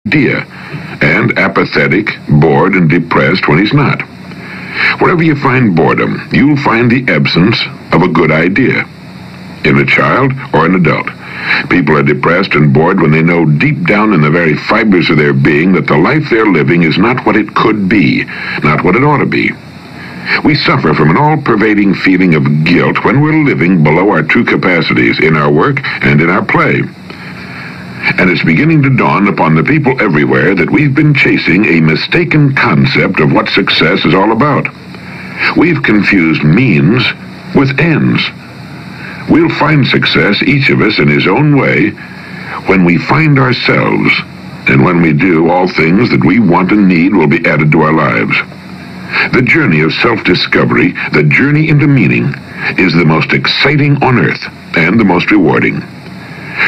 idea, and apathetic, bored, and depressed when he's not. Wherever you find boredom, you'll find the absence of a good idea, in a child or an adult. People are depressed and bored when they know deep down in the very fibers of their being that the life they're living is not what it could be, not what it ought to be. We suffer from an all-pervading feeling of guilt when we're living below our true capacities in our work and in our play. And it's beginning to dawn upon the people everywhere that we've been chasing a mistaken concept of what success is all about. We've confused means with ends. We'll find success, each of us in his own way, when we find ourselves, and when we do, all things that we want and need will be added to our lives. The journey of self-discovery, the journey into meaning, is the most exciting on earth and the most rewarding.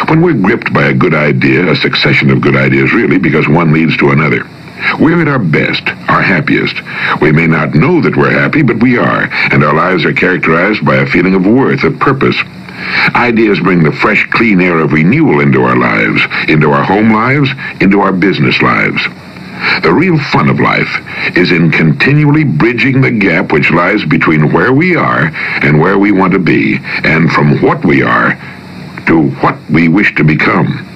When we're gripped by a good idea, a succession of good ideas really, because one leads to another, we're at our best, our happiest. We may not know that we're happy, but we are, and our lives are characterized by a feeling of worth, of purpose. Ideas bring the fresh, clean air of renewal into our lives, into our home lives, into our business lives. The real fun of life is in continually bridging the gap which lies between where we are and where we want to be, and from what we are to what we wish to become.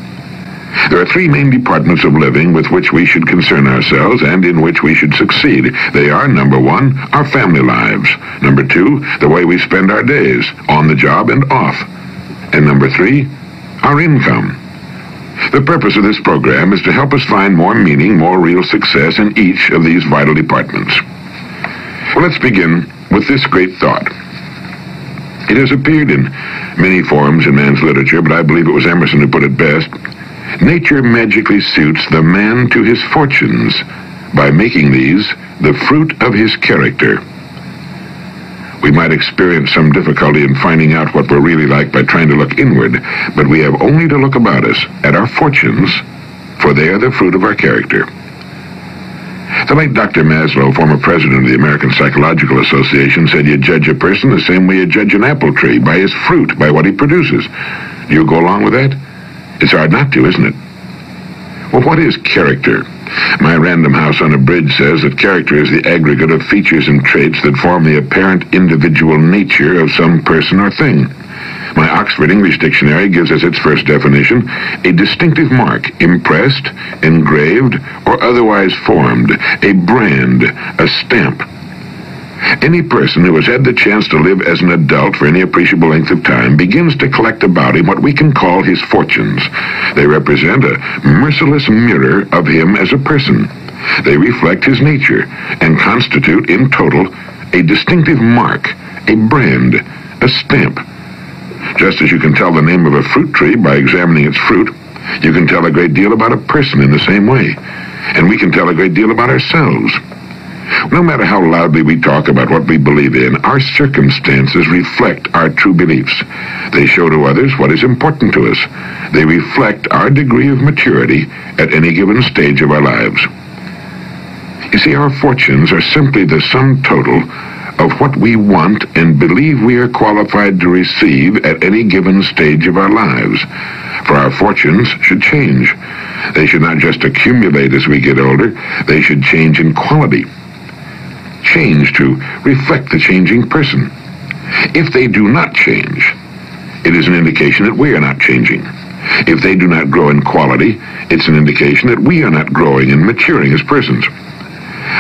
There are three main departments of living with which we should concern ourselves and in which we should succeed. They are, number one, our family lives. Number two, the way we spend our days, on the job and off. And number three, our income. The purpose of this program is to help us find more meaning, more real success in each of these vital departments. Well, let's begin with this great thought. It has appeared in many forms in man's literature, but I believe it was Emerson who put it best. Nature magically suits the man to his fortunes by making these the fruit of his character. We might experience some difficulty in finding out what we're really like by trying to look inward, but we have only to look about us at our fortunes, for they are the fruit of our character. The late Dr. Maslow, former president of the American Psychological Association, said you judge a person the same way you judge an apple tree, by his fruit, by what he produces. Do you go along with that? It's hard not to, isn't it? Well, what is character? My Random House on a Bridge says that character is the aggregate of features and traits that form the apparent individual nature of some person or thing. My Oxford English Dictionary gives as its first definition a distinctive mark, impressed, engraved, or otherwise formed, a brand, a stamp. Any person who has had the chance to live as an adult for any appreciable length of time begins to collect about him what we can call his fortunes. They represent a merciless mirror of him as a person. They reflect his nature and constitute, in total, a distinctive mark, a brand, a stamp. Just as you can tell the name of a fruit tree by examining its fruit, you can tell a great deal about a person in the same way. And we can tell a great deal about ourselves. No matter how loudly we talk about what we believe in, our circumstances reflect our true beliefs. They show to others what is important to us. They reflect our degree of maturity at any given stage of our lives. You see, our fortunes are simply the sum total of what we want and believe we are qualified to receive at any given stage of our lives. For our fortunes should change. They should not just accumulate as we get older, they should change in quality. Change to reflect the changing person. If they do not change, it is an indication that we are not changing. If they do not grow in quality, it's an indication that we are not growing and maturing as persons.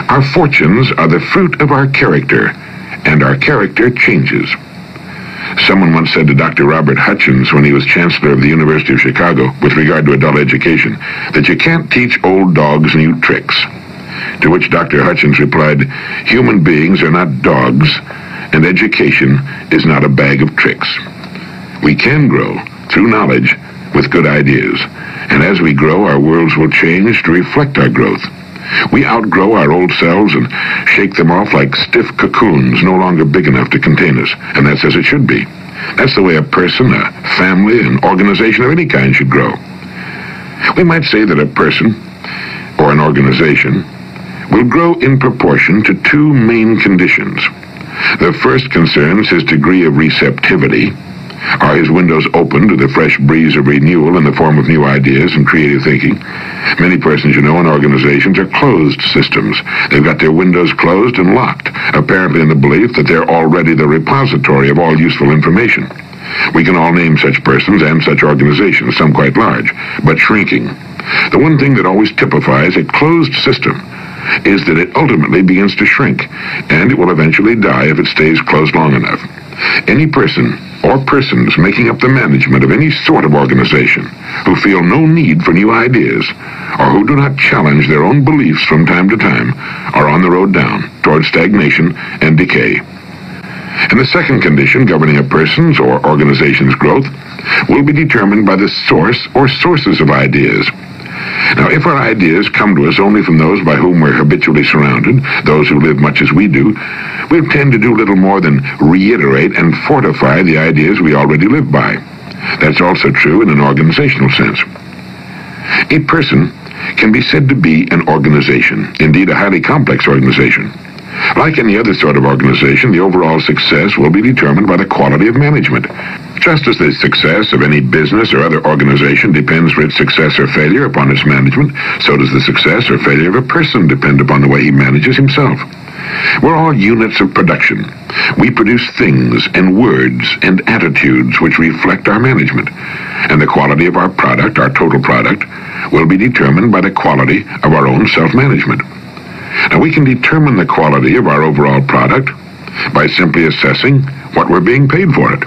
Our fortunes are the fruit of our character, and our character changes. Someone once said to Dr. Robert Hutchins when he was chancellor of the University of Chicago with regard to adult education, that you can't teach old dogs new tricks. To which Dr. Hutchins replied, human beings are not dogs, and education is not a bag of tricks. We can grow through knowledge with good ideas, and as we grow, our worlds will change to reflect our growth. We outgrow our old selves and shake them off like stiff cocoons no longer big enough to contain us, and that's as it should be. That's the way a person, a family, an organization of any kind should grow. We might say that a person, or an organization, will grow in proportion to two main conditions. The first concerns his degree of receptivity, Are his windows open to the fresh breeze of renewal in the form of new ideas and creative thinking? Many persons, in organizations are closed systems. They've got their windows closed and locked, apparently in the belief that they're already the repository of all useful information. We can all name such persons and such organizations, some quite large, but shrinking. The one thing that always typifies a closed system is that it ultimately begins to shrink, and it will eventually die if it stays closed long enough. Any person or persons making up the management of any sort of organization who feel no need for new ideas or who do not challenge their own beliefs from time to time are on the road down toward stagnation and decay. And the second condition governing a person's or organization's growth will be determined by the source or sources of ideas. Now, if our ideas come to us only from those by whom we're habitually surrounded, those who live much as we do, we'll tend to do little more than reiterate and fortify the ideas we already live by. That's also true in an organizational sense. A person can be said to be an organization, indeed a highly complex organization. Like any other sort of organization, the overall success will be determined by the quality of management. Just as the success of any business or other organization depends for its success or failure upon its management, so does the success or failure of a person depend upon the way he manages himself. We're all units of production. We produce things and words and attitudes which reflect our management. And the quality of our product, our total product, will be determined by the quality of our own self-management. Now, we can determine the quality of our overall product by simply assessing what we're being paid for it.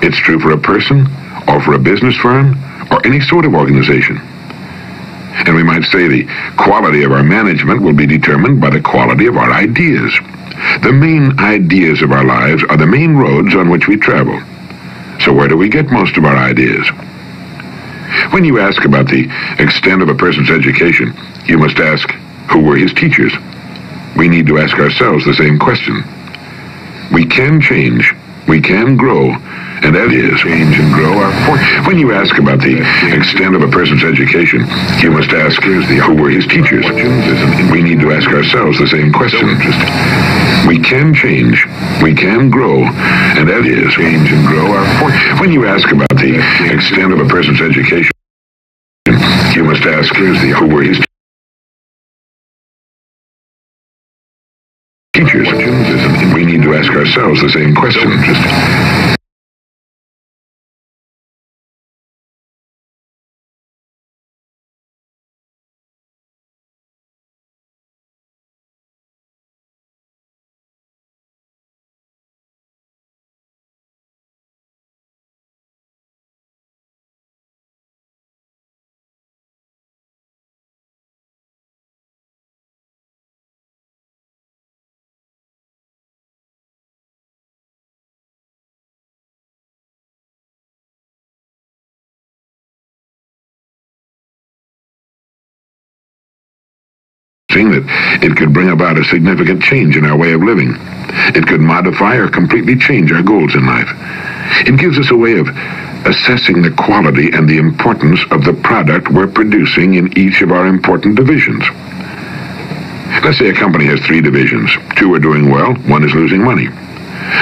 It's true for a person, or for a business firm, or any sort of organization. And we might say the quality of our management will be determined by the quality of our ideas. The main ideas of our lives are the main roads on which we travel. So where do we get most of our ideas? When you ask about the extent of a person's education, you must ask, who were his teachers? We need to ask ourselves the same question. We can change, we can grow, and that is change and grow our fortune. When you ask about the extent of a person's education, you must ask, who were his teachers? We need to ask ourselves the same question. We can change, we can grow, and that is change and grow our fortune. When you ask about the extent of a person's education, you must ask, who were his teachers? We need to ask ourselves the same question. That it could bring about a significant change in our way of living. It could modify or completely change our goals in life. It gives us a way of assessing the quality and the importance of the product we're producing in each of our important divisions. Let's say a company has 3 divisions. 2 are doing well, 1 is losing money.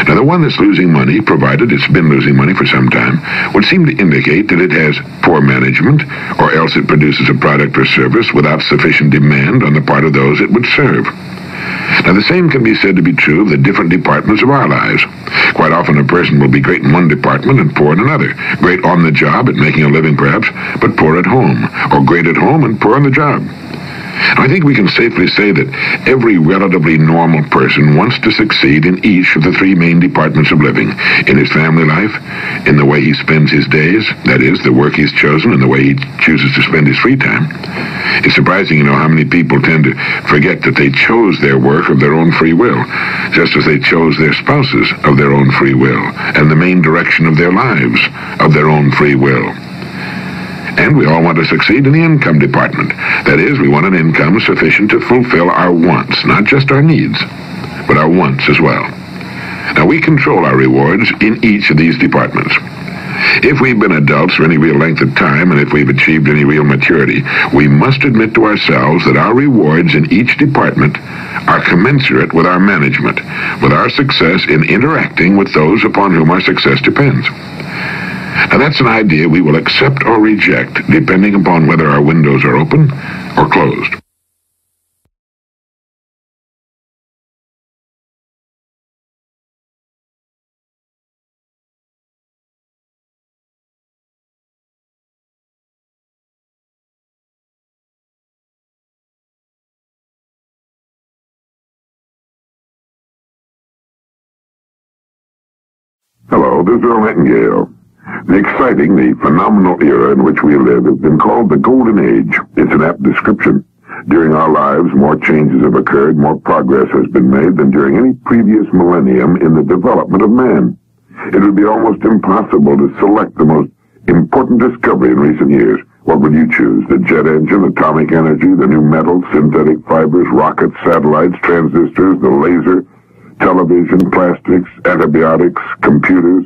Now, the one that's losing money, provided it's been losing money for some time, would seem to indicate that it has poor management, or else it produces a product or service without sufficient demand on the part of those it would serve. Now, the same can be said to be true of the different departments of our lives. Quite often a person will be great in one department and poor in another. Great on the job at making a living, perhaps, but poor at home, or great at home and poor on the job. I think we can safely say that every relatively normal person wants to succeed in each of the 3 main departments of living. In his family life, in the way he spends his days, that is, the work he's chosen and the way he chooses to spend his free time. It's surprising, how many people tend to forget that they chose their work of their own free will, just as they chose their spouses of their own free will, and the main direction of their lives of their own free will. And we all want to succeed in the income department. That is, we want an income sufficient to fulfill our wants, not just our needs, but our wants as well. Now, we control our rewards in each of these departments. If we've been adults for any real length of time, and if we've achieved any real maturity, we must admit to ourselves that our rewards in each department are commensurate with our management, with our success in interacting with those upon whom our success depends. Now, that's an idea we will accept or reject, depending upon whether our windows are open or closed. Hello, this is Earl Nightingale. The exciting, the phenomenal era in which we live has been called the Golden Age. It's an apt description. During our lives, more changes have occurred, more progress has been made than during any previous millennium in the development of man. It would be almost impossible to select the most important discovery in recent years. What would you choose? The jet engine, atomic energy, the new metals, synthetic fibers, rockets, satellites, transistors, the laser, television, plastics, antibiotics, computers,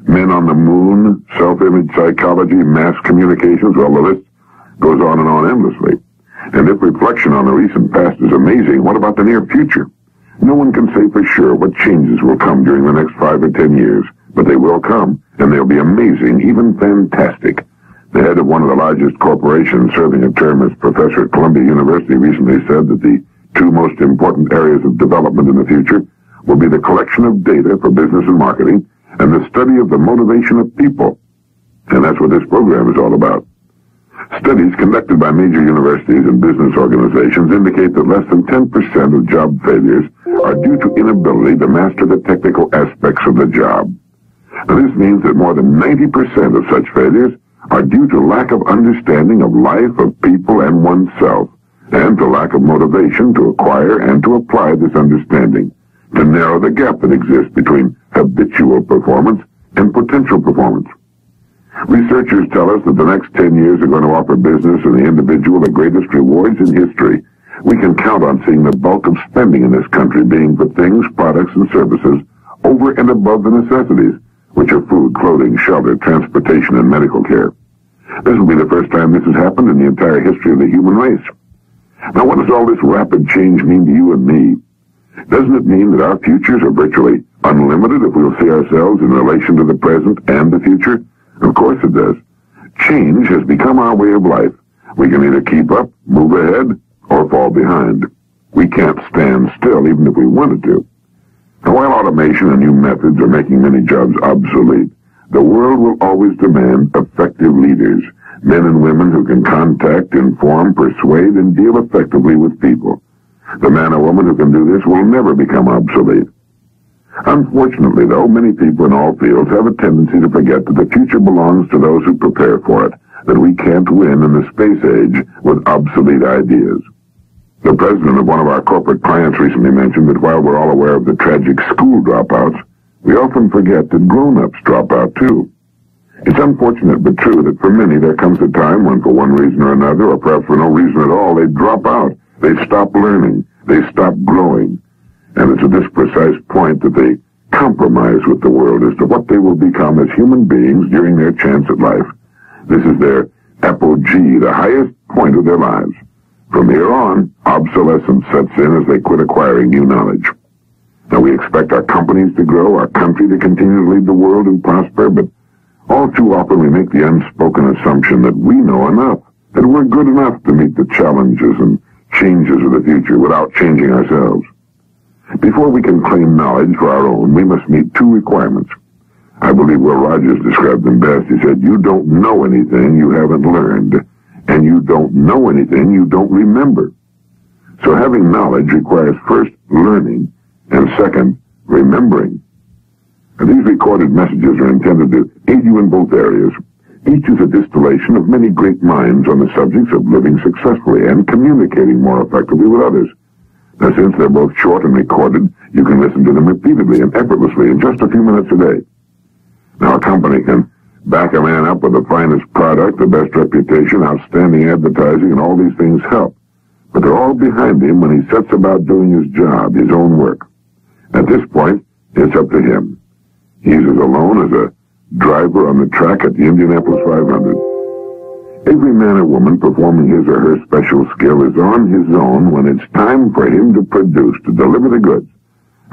men on the moon, self-image psychology, mass communications. Well, the list goes on and on endlessly. And if reflection on the recent past is amazing, what about the near future? No one can say for sure what changes will come during the next 5 or 10 years, but they will come, and they'll be amazing, even fantastic. The head of one of the largest corporations, serving a term as professor at Columbia University, recently said that the two most important areas of development in the future will be the collection of data for business and marketing and the study of the motivation of people. And that's what this program is all about. Studies conducted by major universities and business organizations indicate that less than 10% of job failures are due to inability to master the technical aspects of the job. Now, this means that more than 90% of such failures are due to lack of understanding of life, of people, and oneself, and to lack of motivation to acquire and to apply this understanding, to narrow the gap that exists between habitual performance and potential performance. Researchers tell us that the next 10 years are going to offer business and the individual the greatest rewards in history. We can count on seeing the bulk of spending in this country being for things, products, and services over and above the necessities, which are food, clothing, shelter, transportation, and medical care. This will be the first time this has happened in the entire history of the human race. Now, what does all this rapid change mean to you and me? Doesn't it mean that our futures are virtually unlimited if we'll see ourselves in relation to the present and the future? Of course it does. Change has become our way of life. We can either keep up, move ahead, or fall behind. We can't stand still even if we wanted to. Now, while automation and new methods are making many jobs obsolete, the world will always demand effective leaders, men and women who can contact, inform, persuade, and deal effectively with people. The man or woman who can do this will never become obsolete. Unfortunately, though, many people in all fields have a tendency to forget that the future belongs to those who prepare for it, that we can't win in the space age with obsolete ideas. The president of one of our corporate clients recently mentioned that while we're all aware of the tragic school dropouts, we often forget that grown-ups drop out too. It's unfortunate but true that for many there comes a time when for one reason or another, or perhaps for no reason at all, they drop out. They stop learning. They stop growing. And it's at this precise point that they compromise with the world as to what they will become as human beings during their chance at life. This is their apogee, the highest point of their lives. From here on, obsolescence sets in as they quit acquiring new knowledge. Now, we expect our companies to grow, our country to continue to lead the world and prosper, but all too often we make the unspoken assumption that we know enough, that we're good enough to meet the challenges and changes of the future without changing ourselves. Before we can claim knowledge for our own, we must meet two requirements. I believe Will Rogers described them best. He said, you don't know anything you haven't learned, and you don't know anything you don't remember. So having knowledge requires first learning, and second, remembering. And these recorded messages are intended to aid you in both areas. Each is a distillation of many great minds on the subjects of living successfully and communicating more effectively with others. Now, since they're both short and recorded, you can listen to them repeatedly and effortlessly in just a few minutes a day. Now, a company can back a man up with the finest product, the best reputation, outstanding advertising, and all these things help. But they're all behind him when he sets about doing his job, his own work. At this point, it's up to him. He's as alone as a driver on the track at the Indianapolis 500. Every man or woman performing his or her special skill is on his own when it's time for him to produce, to deliver the goods.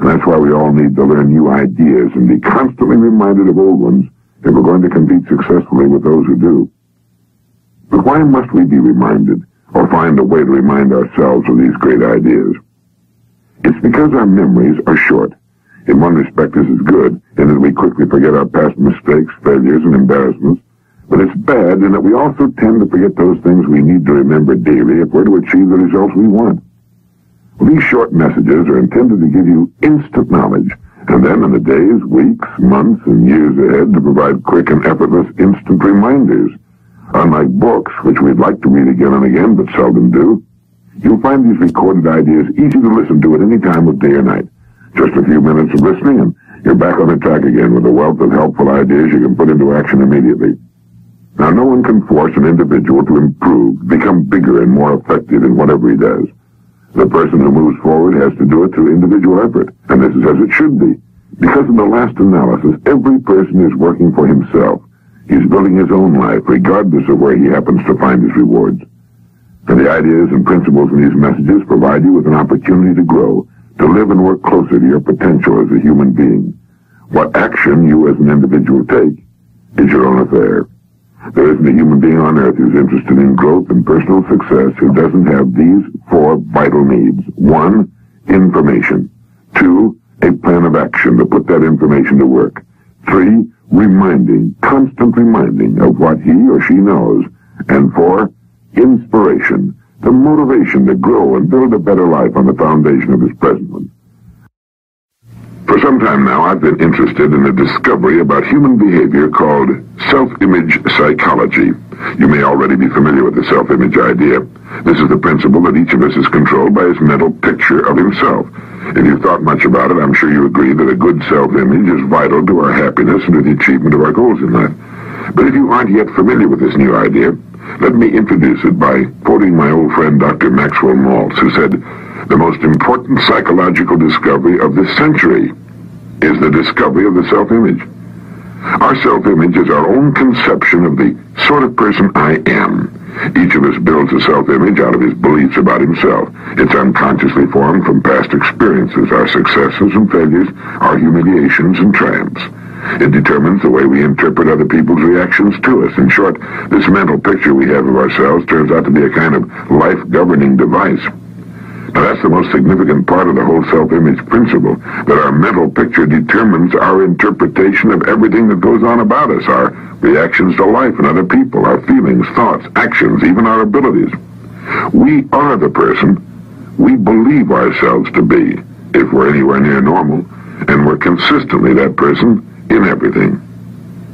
And that's why we all need to learn new ideas and be constantly reminded of old ones if we're going to compete successfully with those who do. But why must we be reminded, or find a way to remind ourselves of these great ideas? It's because our memories are short. In one respect, this is good, in that we quickly forget our past mistakes, failures, and embarrassments. But it's bad in that we also tend to forget those things we need to remember daily if we're to achieve the results we want. Well, these short messages are intended to give you instant knowledge, and then in the days, weeks, months, and years ahead to provide quick and effortless instant reminders. Unlike books, which we'd like to read again and again but seldom do, you'll find these recorded ideas easy to listen to at any time of day or night. Just a few minutes of listening and you're back on the track again with a wealth of helpful ideas you can put into action immediately. Now, no one can force an individual to improve, become bigger and more effective in whatever he does. The person who moves forward has to do it through individual effort, and this is as it should be. Because in the last analysis, every person is working for himself. He's building his own life, regardless of where he happens to find his rewards. And the ideas and principles in these messages provide you with an opportunity to grow, to live and work closer to your potential as a human being. What action you as an individual take is your own affair. There isn't a human being on earth who's interested in growth and personal success who doesn't have these 4 vital needs. 1, information. 2, a plan of action to put that information to work. 3, reminding, constant reminding of what he or she knows. And 4, inspiration, the motivation to grow and build a better life on the foundation of his present one. For some time now, I've been interested in a discovery about human behavior called self-image psychology. You may already be familiar with the self-image idea. This is the principle that each of us is controlled by his mental picture of himself. If you've thought much about it, I'm sure you agree that a good self-image is vital to our happiness and to the achievement of our goals in life. But if you aren't yet familiar with this new idea, let me introduce it by quoting my old friend Dr. Maxwell Maltz, who said, "The most important psychological discovery of this century is the discovery of the self-image." Our self-image is our own conception of the sort of person I am. Each of us builds a self-image out of his beliefs about himself. It's unconsciously formed from past experiences, our successes and failures, our humiliations and triumphs. It determines the way we interpret other people's reactions to us. In short, this mental picture we have of ourselves turns out to be a kind of life-governing device. Now, that's the most significant part of the whole self-image principle, that our mental picture determines our interpretation of everything that goes on about us, our reactions to life and other people, our feelings, thoughts, actions, even our abilities. We are the person we believe ourselves to be, if we're anywhere near normal, and we're consistently that person in everything.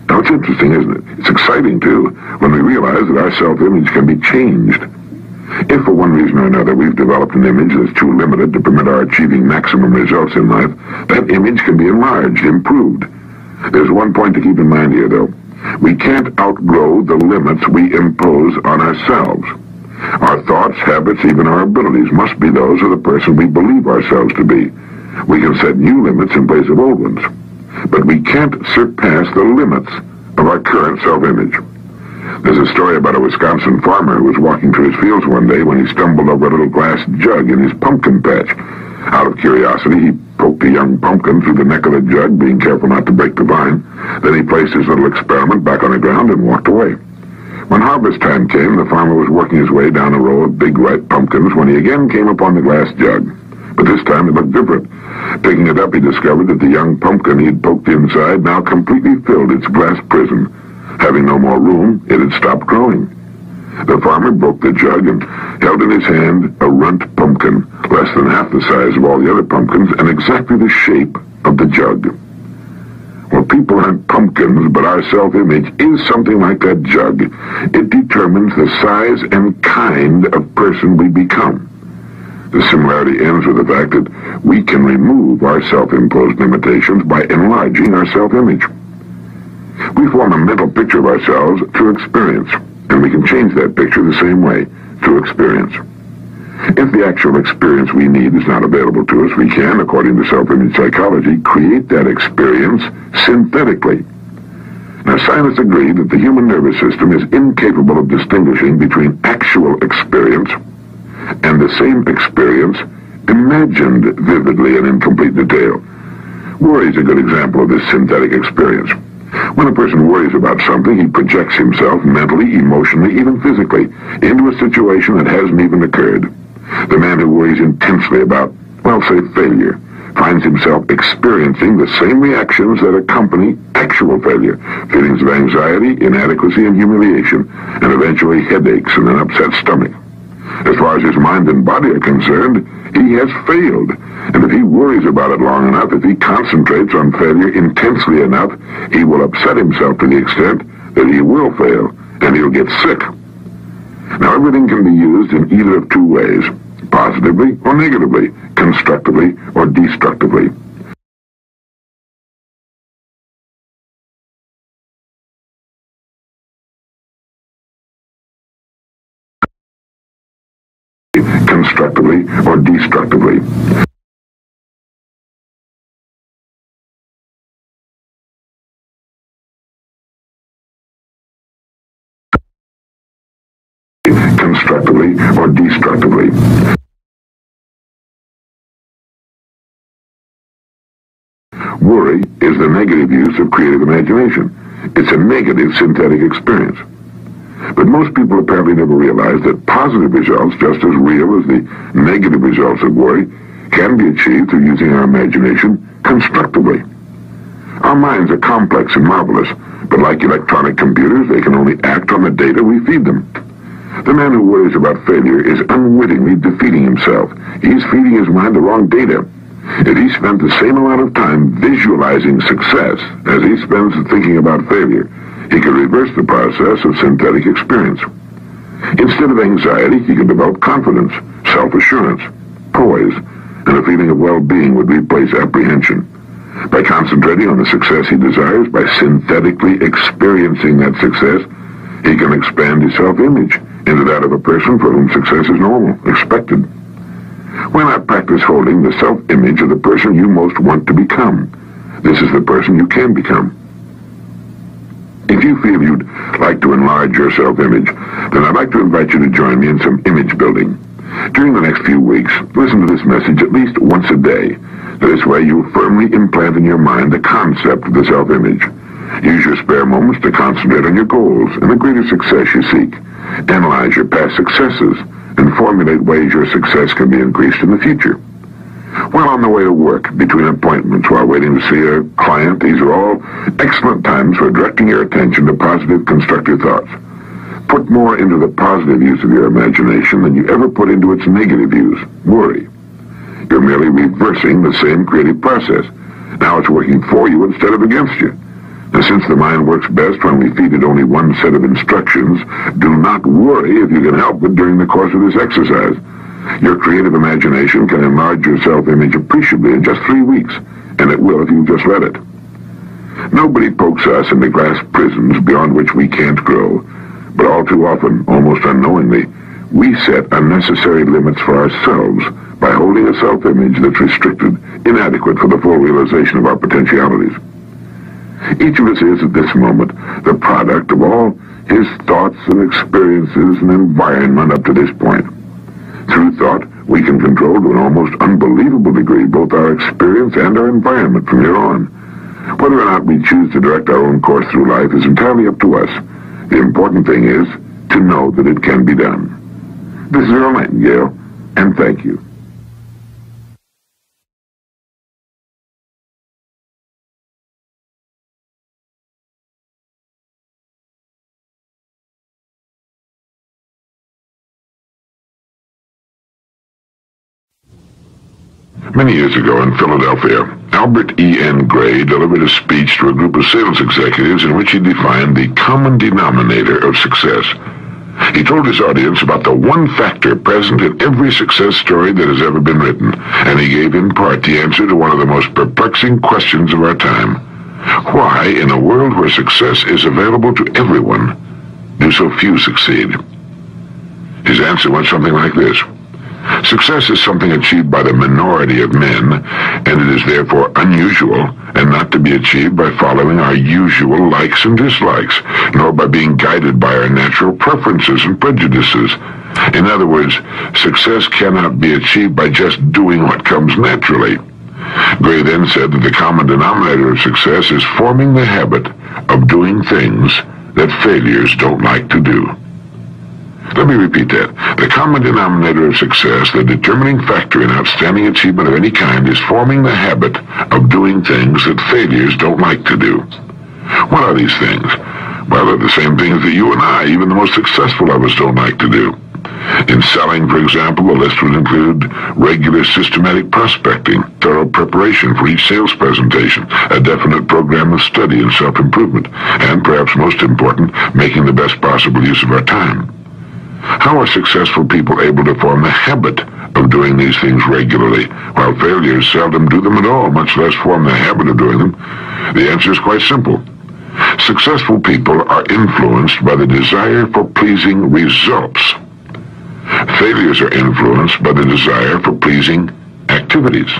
Now, it's interesting, isn't it? It's exciting, too, when we realize that our self-image can be changed. If for one reason or another we've developed an image that's too limited to permit our achieving maximum results in life, that image can be enlarged, improved. There's one point to keep in mind here, though. We can't outgrow the limits we impose on ourselves. Our thoughts, habits, even our abilities must be those of the person we believe ourselves to be. We can set new limits in place of old ones, but we can't surpass the limits of our current self-image. There's a story about a Wisconsin farmer who was walking through his fields one day when he stumbled over a little glass jug in his pumpkin patch. Out of curiosity, he poked a young pumpkin through the neck of the jug, being careful not to break the vine. Then he placed his little experiment back on the ground and walked away. When harvest time came, the farmer was working his way down a row of big ripe pumpkins when he again came upon the glass jug. But this time it looked different. Picking it up, he discovered that the young pumpkin he had poked inside now completely filled its glass prison. Having no more room, it had stopped growing. The farmer broke the jug and held in his hand a runt pumpkin, less than half the size of all the other pumpkins and exactly the shape of the jug. Well, people aren't pumpkins, but our self-image is something like that jug. It determines the size and kind of person we become. The similarity ends with the fact that we can remove our self-imposed limitations by enlarging our self-image. We form a mental picture of ourselves through experience, and we can change that picture the same way, through experience. If the actual experience we need is not available to us, we can, according to self-image psychology, create that experience synthetically. Now, scientists agree that the human nervous system is incapable of distinguishing between actual experience and the same experience imagined vividly and in complete detail. Worry is a good example of this synthetic experience. When a person worries about something, he projects himself mentally, emotionally, even physically, into a situation that hasn't even occurred. The man who worries intensely about, well, say, failure, finds himself experiencing the same reactions that accompany actual failure, feelings of anxiety, inadequacy, and humiliation, and eventually headaches and an upset stomach. As far as his mind and body are concerned, he has failed. And if he worries about it long enough, if he concentrates on failure intensely enough, he will upset himself to the extent that he will fail, and he'll get sick. Now, everything can be used in either of two ways, positively or negatively, constructively or destructively. Constructively or destructively. Constructively or destructively. Worry is the negative use of creative imagination. It's a negative synthetic experience. But most people apparently never realize that positive results, just as real as the negative results of worry, can be achieved through using our imagination constructively. Our minds are complex and marvelous, but like electronic computers, they can only act on the data we feed them. The man who worries about failure is unwittingly defeating himself. He's feeding his mind the wrong data. If he spent the same amount of time visualizing success as he spends thinking about failure, he could reverse the process of synthetic experience. Instead of anxiety, he could develop confidence, self-assurance, poise, and a feeling of well-being would replace apprehension. By concentrating on the success he desires, by synthetically experiencing that success, he can expand his self-image into that of a person for whom success is normal, expected. Why not practice holding the self-image of the person you most want to become? This is the person you can become. If you feel you'd like to enlarge your self-image, then I'd like to invite you to join me in some image building. During the next few weeks, listen to this message at least once a day. This way you'll firmly implant in your mind the concept of the self-image. Use your spare moments to concentrate on your goals and the greater success you seek. Analyze your past successes and formulate ways your success can be increased in the future. While on the way to work, between appointments, while waiting to see a client, these are all excellent times for directing your attention to positive, constructive thoughts. Put more into the positive use of your imagination than you ever put into its negative use, worry. You're merely reversing the same creative process. Now it's working for you instead of against you. Now, since the mind works best when we feed it only one set of instructions, do not worry if you can help it during the course of this exercise. Your creative imagination can enlarge your self-image appreciably in just 3 weeks, and it will if you just let it. Nobody pokes us into glass prisons beyond which we can't grow, but all too often, almost unknowingly, we set unnecessary limits for ourselves by holding a self-image that's restricted, inadequate for the full realization of our potentialities. Each of us is, at this moment, the product of all his thoughts and experiences and environment up to this point. Through thought, we can control to an almost unbelievable degree both our experience and our environment from here on. Whether or not we choose to direct our own course through life is entirely up to us. The important thing is to know that it can be done. This is Earl Nightingale, and thank you. Many years ago in Philadelphia, Albert E.N. Gray delivered a speech to a group of sales executives in which he defined the common denominator of success. He told his audience about the one factor present in every success story that has ever been written, and he gave in part the answer to one of the most perplexing questions of our time. Why, in a world where success is available to everyone, do so few succeed? His answer went something like this. Success is something achieved by the minority of men, and it is therefore unusual and not to be achieved by following our usual likes and dislikes, nor by being guided by our natural preferences and prejudices. In other words, success cannot be achieved by just doing what comes naturally. Gray then said that the common denominator of success is forming the habit of doing things that failures don't like to do. Let me repeat that. The common denominator of success, the determining factor in outstanding achievement of any kind, is forming the habit of doing things that failures don't like to do. What are these things? Well, they're the same things that you and I, even the most successful of us, don't like to do. In selling, for example, the list would include regular systematic prospecting, thorough preparation for each sales presentation, a definite program of study and self-improvement, and perhaps most important, making the best possible use of our time. How are successful people able to form the habit of doing these things regularly, while failures seldom do them at all, much less form the habit of doing them? The answer is quite simple. Successful people are influenced by the desire for pleasing results. Failures are influenced by the desire for pleasing activities.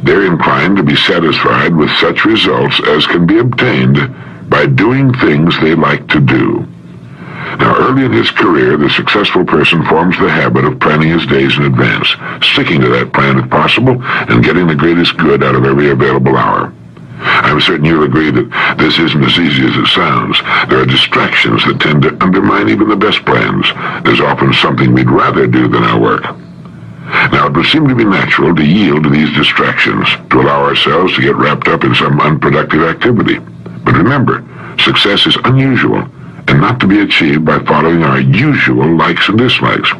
They're inclined to be satisfied with such results as can be obtained by doing things they like to do. Now, early in his career, the successful person forms the habit of planning his days in advance, sticking to that plan if possible, and getting the greatest good out of every available hour. I'm certain you'll agree that this isn't as easy as it sounds. There are distractions that tend to undermine even the best plans. There's often something we'd rather do than our work. Now, it would seem to be natural to yield to these distractions, to allow ourselves to get wrapped up in some unproductive activity. But remember, success is unusual and not to be achieved by following our usual likes and dislikes.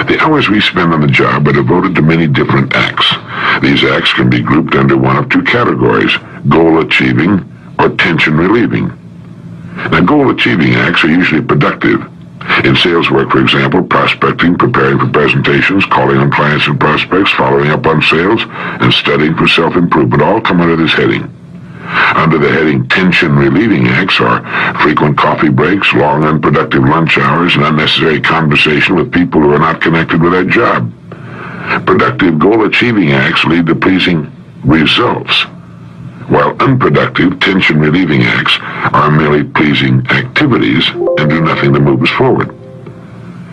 The hours we spend on the job are devoted to many different acts. These acts can be grouped under one of two categories: goal-achieving or tension-relieving. Now, goal-achieving acts are usually productive. In sales work, for example, prospecting, preparing for presentations, calling on clients and prospects, following up on sales, and studying for self-improvement all come under this heading. Under the heading tension-relieving acts are frequent coffee breaks, long unproductive lunch hours, and unnecessary conversation with people who are not connected with their job. Productive goal-achieving acts lead to pleasing results, while unproductive tension-relieving acts are merely pleasing activities and do nothing to move us forward.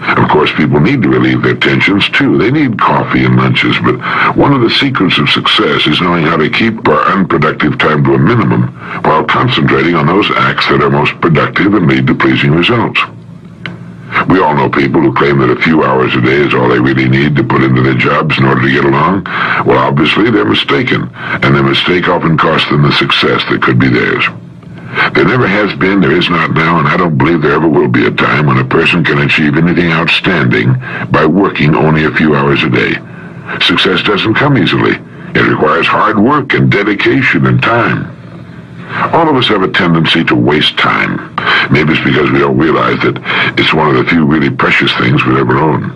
Of course, people need to relieve their tensions, too. They need coffee and lunches, but one of the secrets of success is knowing how to keep our unproductive time to a minimum while concentrating on those acts that are most productive and lead to pleasing results. We all know people who claim that a few hours a day is all they really need to put into their jobs in order to get along. Well, obviously, they're mistaken, and their mistake often costs them the success that could be theirs. There never has been, there is not now, and I don't believe there ever will be a time when a person can achieve anything outstanding by working only a few hours a day. Success doesn't come easily. It requires hard work and dedication and time. All of us have a tendency to waste time. Maybe it's because we don't realize that it's one of the few really precious things we'll ever own.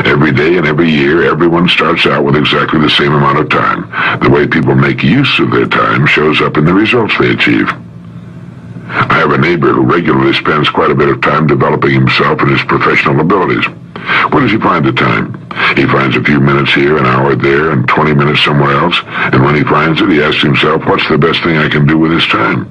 Every day and every year, everyone starts out with exactly the same amount of time. The way people make use of their time shows up in the results they achieve. I have a neighbor who regularly spends quite a bit of time developing himself and his professional abilities. Where does he find the time? He finds a few minutes here, an hour there, and 20 minutes somewhere else, and when he finds it, he asks himself, what's the best thing I can do with this time?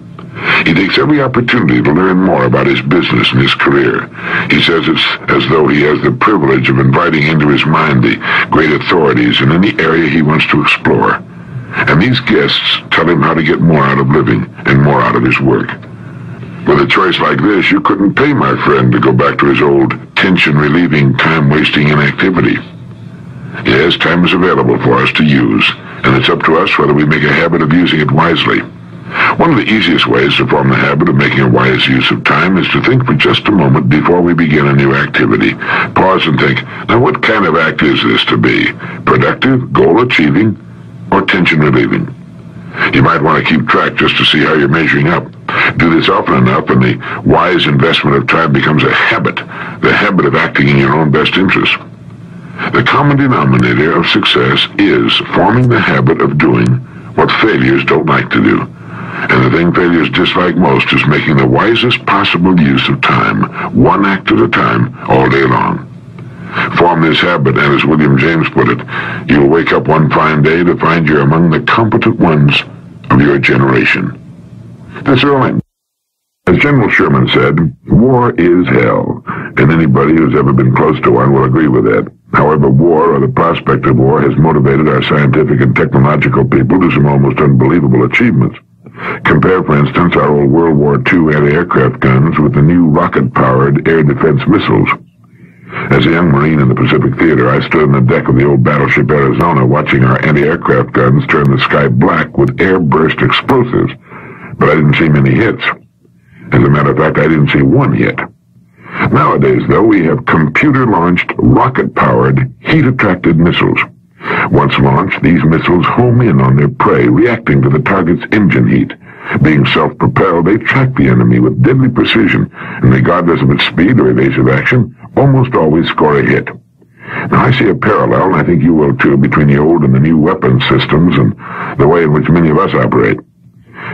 He takes every opportunity to learn more about his business and his career. He says it's as though he has the privilege of inviting into his mind the great authorities in any area he wants to explore. And these guests tell him how to get more out of living and more out of his work. With a choice like this, you couldn't pay my friend to go back to his old tension-relieving, time-wasting inactivity. Yes, time is available for us to use, and it's up to us whether we make a habit of using it wisely. One of the easiest ways to form the habit of making a wise use of time is to think for just a moment before we begin a new activity. Pause and think, now what kind of act is this to be? Productive, goal-achieving, or tension-relieving? You might want to keep track just to see how you're measuring up. Do this often enough and the wise investment of time becomes a habit, the habit of acting in your own best interest. The common denominator of success is forming the habit of doing what failures don't like to do. And the thing failures dislike most is making the wisest possible use of time, one act at a time, all day long. Form this habit, and as William James put it, you'll wake up one fine day to find you're among the competent ones of your generation. This Earl. As General Sherman said, war is hell, and anybody who's ever been close to one will agree with that. However, war, or the prospect of war, has motivated our scientific and technological people to some almost unbelievable achievements. Compare, for instance, our old World War II anti-aircraft guns with the new rocket-powered air defense missiles. As a young Marine in the Pacific Theater, I stood on the deck of the old battleship Arizona watching our anti-aircraft guns turn the sky black with air-burst explosives, but I didn't see many hits. As a matter of fact, I didn't see one hit. Nowadays, though, we have computer-launched, rocket-powered, heat-attracted missiles. Once launched, these missiles home in on their prey, reacting to the target's engine heat. Being self-propelled, they track the enemy with deadly precision, and regardless of its speed or evasive action, almost always score a hit. Now, I see a parallel, and I think you will too, between the old and the new weapons systems and the way in which many of us operate.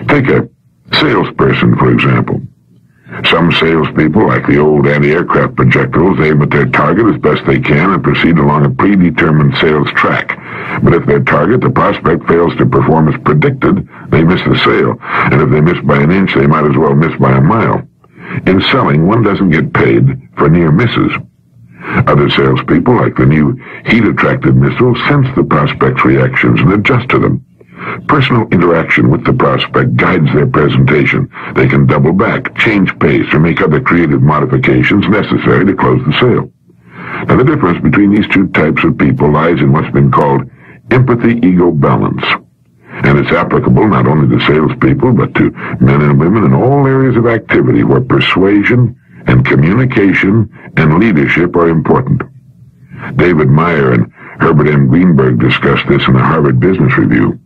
Take a salesperson, for example. Some salespeople, like the old anti-aircraft projectiles, aim at their target as best they can and proceed along a predetermined sales track. But if their target, the prospect, fails to perform as predicted, they miss the sale. And if they miss by an inch, they might as well miss by a mile. In selling, one doesn't get paid for near misses. Other salespeople, like the new heat-attracted missiles, sense the prospect's reactions and adjust to them. Personal interaction with the prospect guides their presentation. They can double back, change pace, or make other creative modifications necessary to close the sale. Now, the difference between these two types of people lies in what's been called empathy-ego balance. And it's applicable not only to salespeople, but to men and women in all areas of activity where persuasion and communication and leadership are important. David Meyer and Herbert M. Greenberg discussed this in the Harvard Business Review.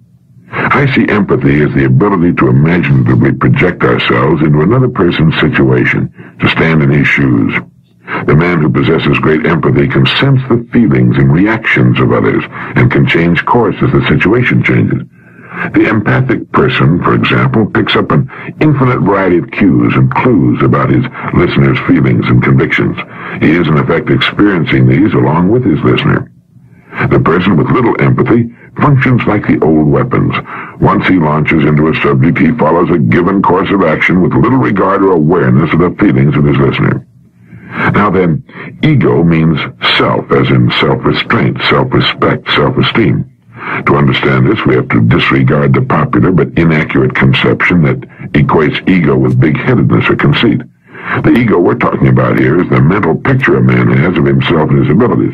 I see empathy as the ability to imaginatively project ourselves into another person's situation, to stand in his shoes. The man who possesses great empathy can sense the feelings and reactions of others and can change course as the situation changes. The empathic person, for example, picks up an infinite variety of cues and clues about his listener's feelings and convictions. He is, in effect, experiencing these along with his listener. The person with little empathy functions like the old weapons. Once he launches into a subject, he follows a given course of action with little regard or awareness of the feelings of his listener. Now then, ego means self, as in self-restraint, self-respect, self-esteem. To understand this, we have to disregard the popular but inaccurate conception that equates ego with big-headedness or conceit. The ego we're talking about here is the mental picture a man has of himself and his abilities.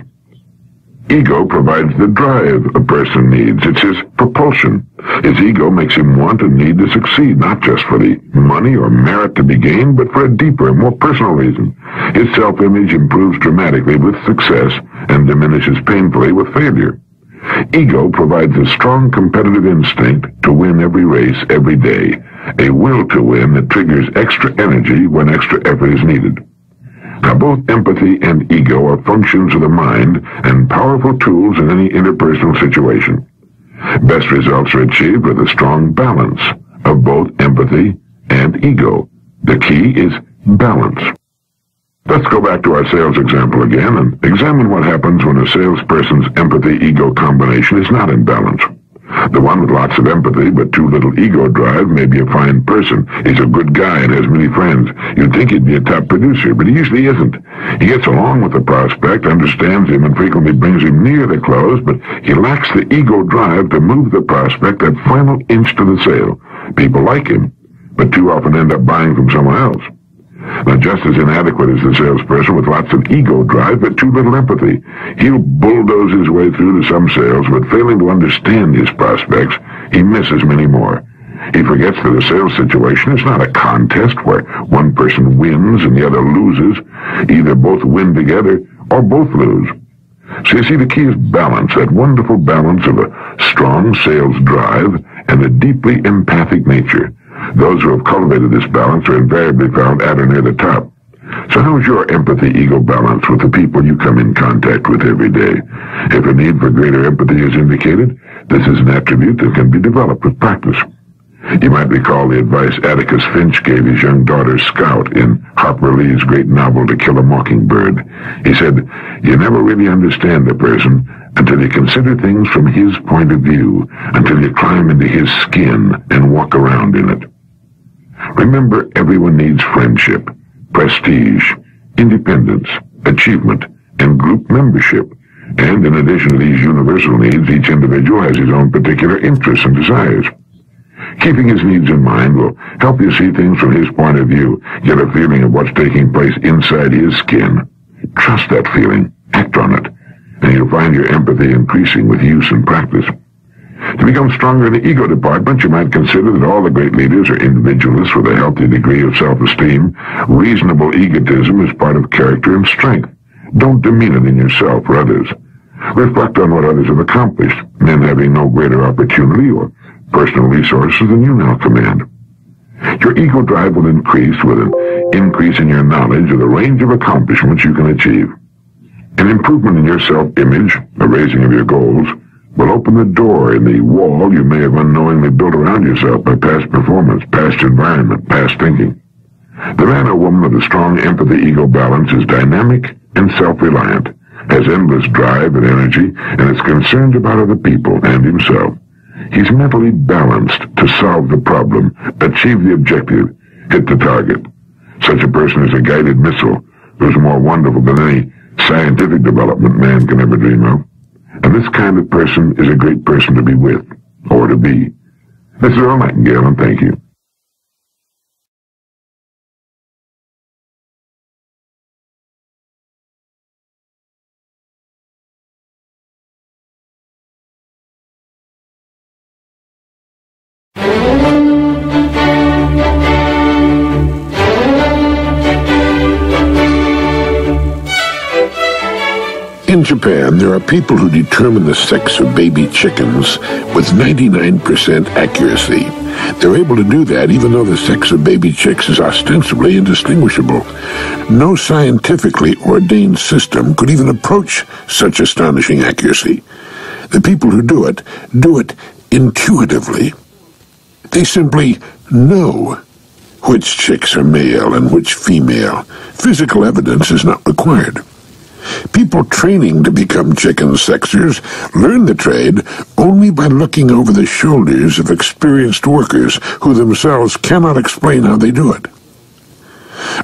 Ego provides the drive a person needs. It's his propulsion. His ego makes him want and need to succeed, not just for the money or merit to be gained, but for a deeper and more personal reason. His self-image improves dramatically with success and diminishes painfully with failure. Ego provides a strong competitive instinct to win every race, every day, a will to win that triggers extra energy when extra effort is needed. Now, both empathy and ego are functions of the mind and powerful tools in any interpersonal situation. Best results are achieved with a strong balance of both empathy and ego. The key is balance. Let's go back to our sales example again and examine what happens when a salesperson's empathy-ego combination is not in balance. The one with lots of empathy but too little ego drive may be a fine person. He's a good guy and has many friends. You'd think he'd be a top producer, but he usually isn't. He gets along with the prospect, understands him, and frequently brings him near the close, but he lacks the ego drive to move the prospect that final inch to the sale. People like him, but too often end up buying from someone else. Now, just as inadequate as the salesperson with lots of ego drive but too little empathy. He'll bulldoze his way through to some sales, but failing to understand his prospects, he misses many more. He forgets that a sales situation is not a contest where one person wins and the other loses. Either both win together or both lose. So you see, the key is balance, that wonderful balance of a strong sales drive and a deeply empathic nature. Those who have cultivated this balance are invariably found at or near the top. So how is your empathy-ego balance with the people you come in contact with every day? If a need for greater empathy is indicated, this is an attribute that can be developed with practice. You might recall the advice Atticus Finch gave his young daughter Scout in Harper Lee's great novel To Kill a Mockingbird. He said, "You never really understand a person until you consider things from his point of view, until you climb into his skin and walk around in it." Remember, everyone needs friendship, prestige, independence, achievement, and group membership. And in addition to these universal needs, each individual has his own particular interests and desires. Keeping his needs in mind will help you see things from his point of view, get a feeling of what's taking place inside his skin. Trust that feeling, act on it, and you'll find your empathy increasing with use and practice. To become stronger in the ego department, you might consider that all the great leaders are individualists with a healthy degree of self-esteem. Reasonable egotism is part of character and strength. Don't demean it in yourself or others. Reflect on what others have accomplished, men having no greater opportunity or personal resources than you now command. Your ego drive will increase with an increase in your knowledge of the range of accomplishments you can achieve. An improvement in your self-image, a raising of your goals, will open the door in the wall you may have unknowingly built around yourself by past performance, past environment, past thinking. The man or woman with a strong empathy-ego balance is dynamic and self-reliant, has endless drive and energy, and is concerned about other people and himself. He's mentally balanced to solve the problem, achieve the objective, hit the target. Such a person is a guided missile who's more wonderful than any scientific development man can ever dream of. And this kind of person is a great person to be with, or to be. This is Earl Nightingale, and thank you. In Japan, there are people who determine the sex of baby chickens with 99% accuracy. They're able to do that even though the sex of baby chicks is ostensibly indistinguishable. No scientifically ordained system could even approach such astonishing accuracy. The people who do it intuitively. They simply know which chicks are male and which female. Physical evidence is not required. People training to become chicken sexers learn the trade only by looking over the shoulders of experienced workers who themselves cannot explain how they do it.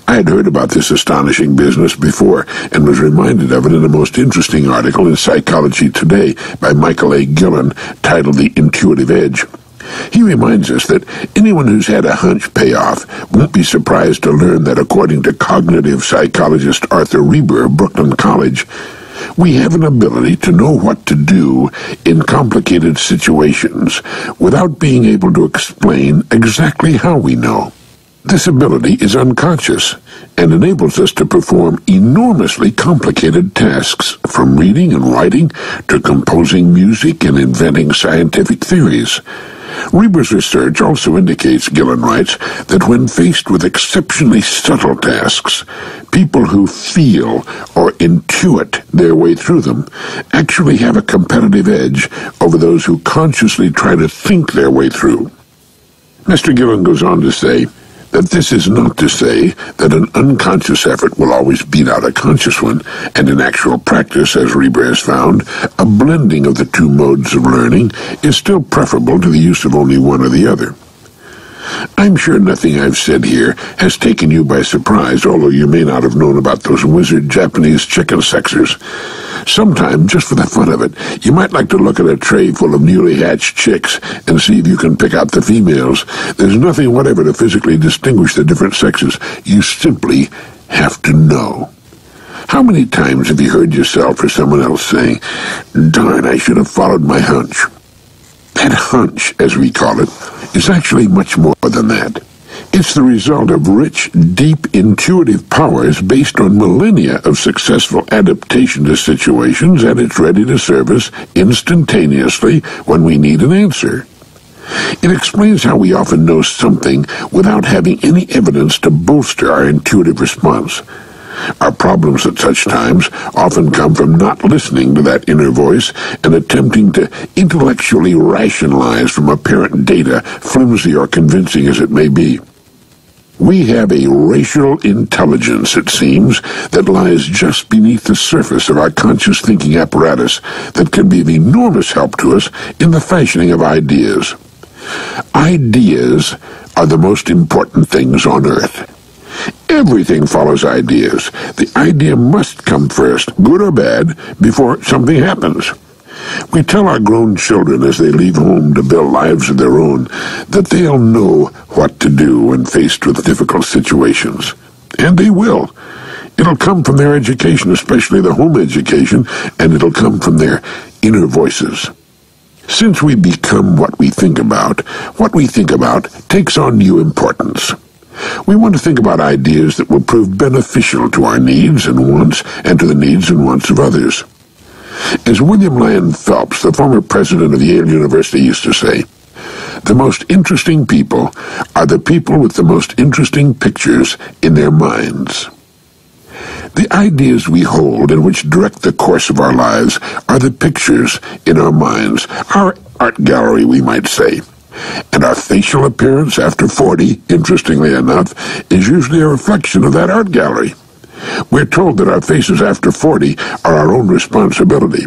I had heard about this astonishing business before and was reminded of it in a most interesting article in Psychology Today by Michael A. Gillen titled The Intuitive Edge. He reminds us that anyone who's had a hunch pay off won't be surprised to learn that according to cognitive psychologist Arthur Reber of Brooklyn College, we have an ability to know what to do in complicated situations without being able to explain exactly how we know. This ability is unconscious and enables us to perform enormously complicated tasks, from reading and writing to composing music and inventing scientific theories. Reber's research also indicates, Gillen writes, that when faced with exceptionally subtle tasks, people who feel or intuit their way through them actually have a competitive edge over those who consciously try to think their way through. Mr. Gillen goes on to say that this is not to say that an unconscious effort will always beat out a conscious one, and in actual practice, as Reber has found, a blending of the two modes of learning is still preferable to the use of only one or the other. I'm sure nothing I've said here has taken you by surprise, although you may not have known about those wizard Japanese chicken sexers. Sometime, just for the fun of it, you might like to look at a tray full of newly hatched chicks and see if you can pick out the females. There's nothing whatever to physically distinguish the different sexes. You simply have to know. How many times have you heard yourself or someone else saying, "Darn, I should have followed my hunch"? That hunch, as we call it, is actually much more than that. It's the result of rich, deep, intuitive powers based on millennia of successful adaptation to situations, and it's ready to serve us instantaneously when we need an answer. It explains how we often know something without having any evidence to bolster our intuitive response. Our problems at such times often come from not listening to that inner voice and attempting to intellectually rationalize from apparent data, flimsy or convincing as it may be. We have a racial intelligence, it seems, that lies just beneath the surface of our conscious thinking apparatus that can be of enormous help to us in the fashioning of ideas. Ideas are the most important things on earth. Everything follows ideas. The idea must come first, good or bad, before something happens. We tell our grown children as they leave home to build lives of their own that they'll know what to do when faced with difficult situations. And they will. It'll come from their education, especially the home education, and it'll come from their inner voices. Since we become what we think about takes on new importance. We want to think about ideas that will prove beneficial to our needs and wants and to the needs and wants of others. As William Lyon Phelps, the former president of Yale University, used to say, the most interesting people are the people with the most interesting pictures in their minds. The ideas we hold and which direct the course of our lives are the pictures in our minds, our art gallery, we might say. And our facial appearance after 40, interestingly enough, is usually a reflection of that art gallery. We're told that our faces after 40 are our own responsibility.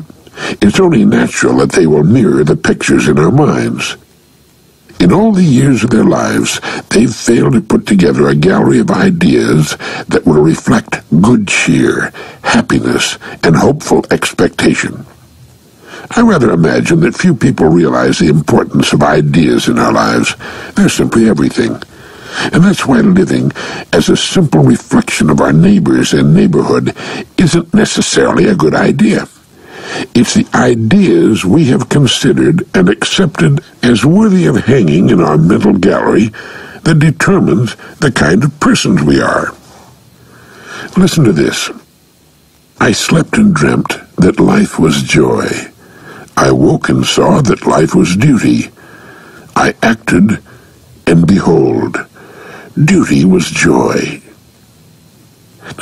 It's only natural that they will mirror the pictures in our minds. In all the years of their lives, they've failed to put together a gallery of ideas that will reflect good cheer, happiness, and hopeful expectation. I rather imagine that few people realize the importance of ideas in our lives. They're simply everything. And that's why living as a simple reflection of our neighbors and neighborhood isn't necessarily a good idea. It's the ideas we have considered and accepted as worthy of hanging in our mental gallery that determines the kind of persons we are. Listen to this. I slept and dreamt that life was joy. I woke and saw that life was duty. I acted, and behold, duty was joy.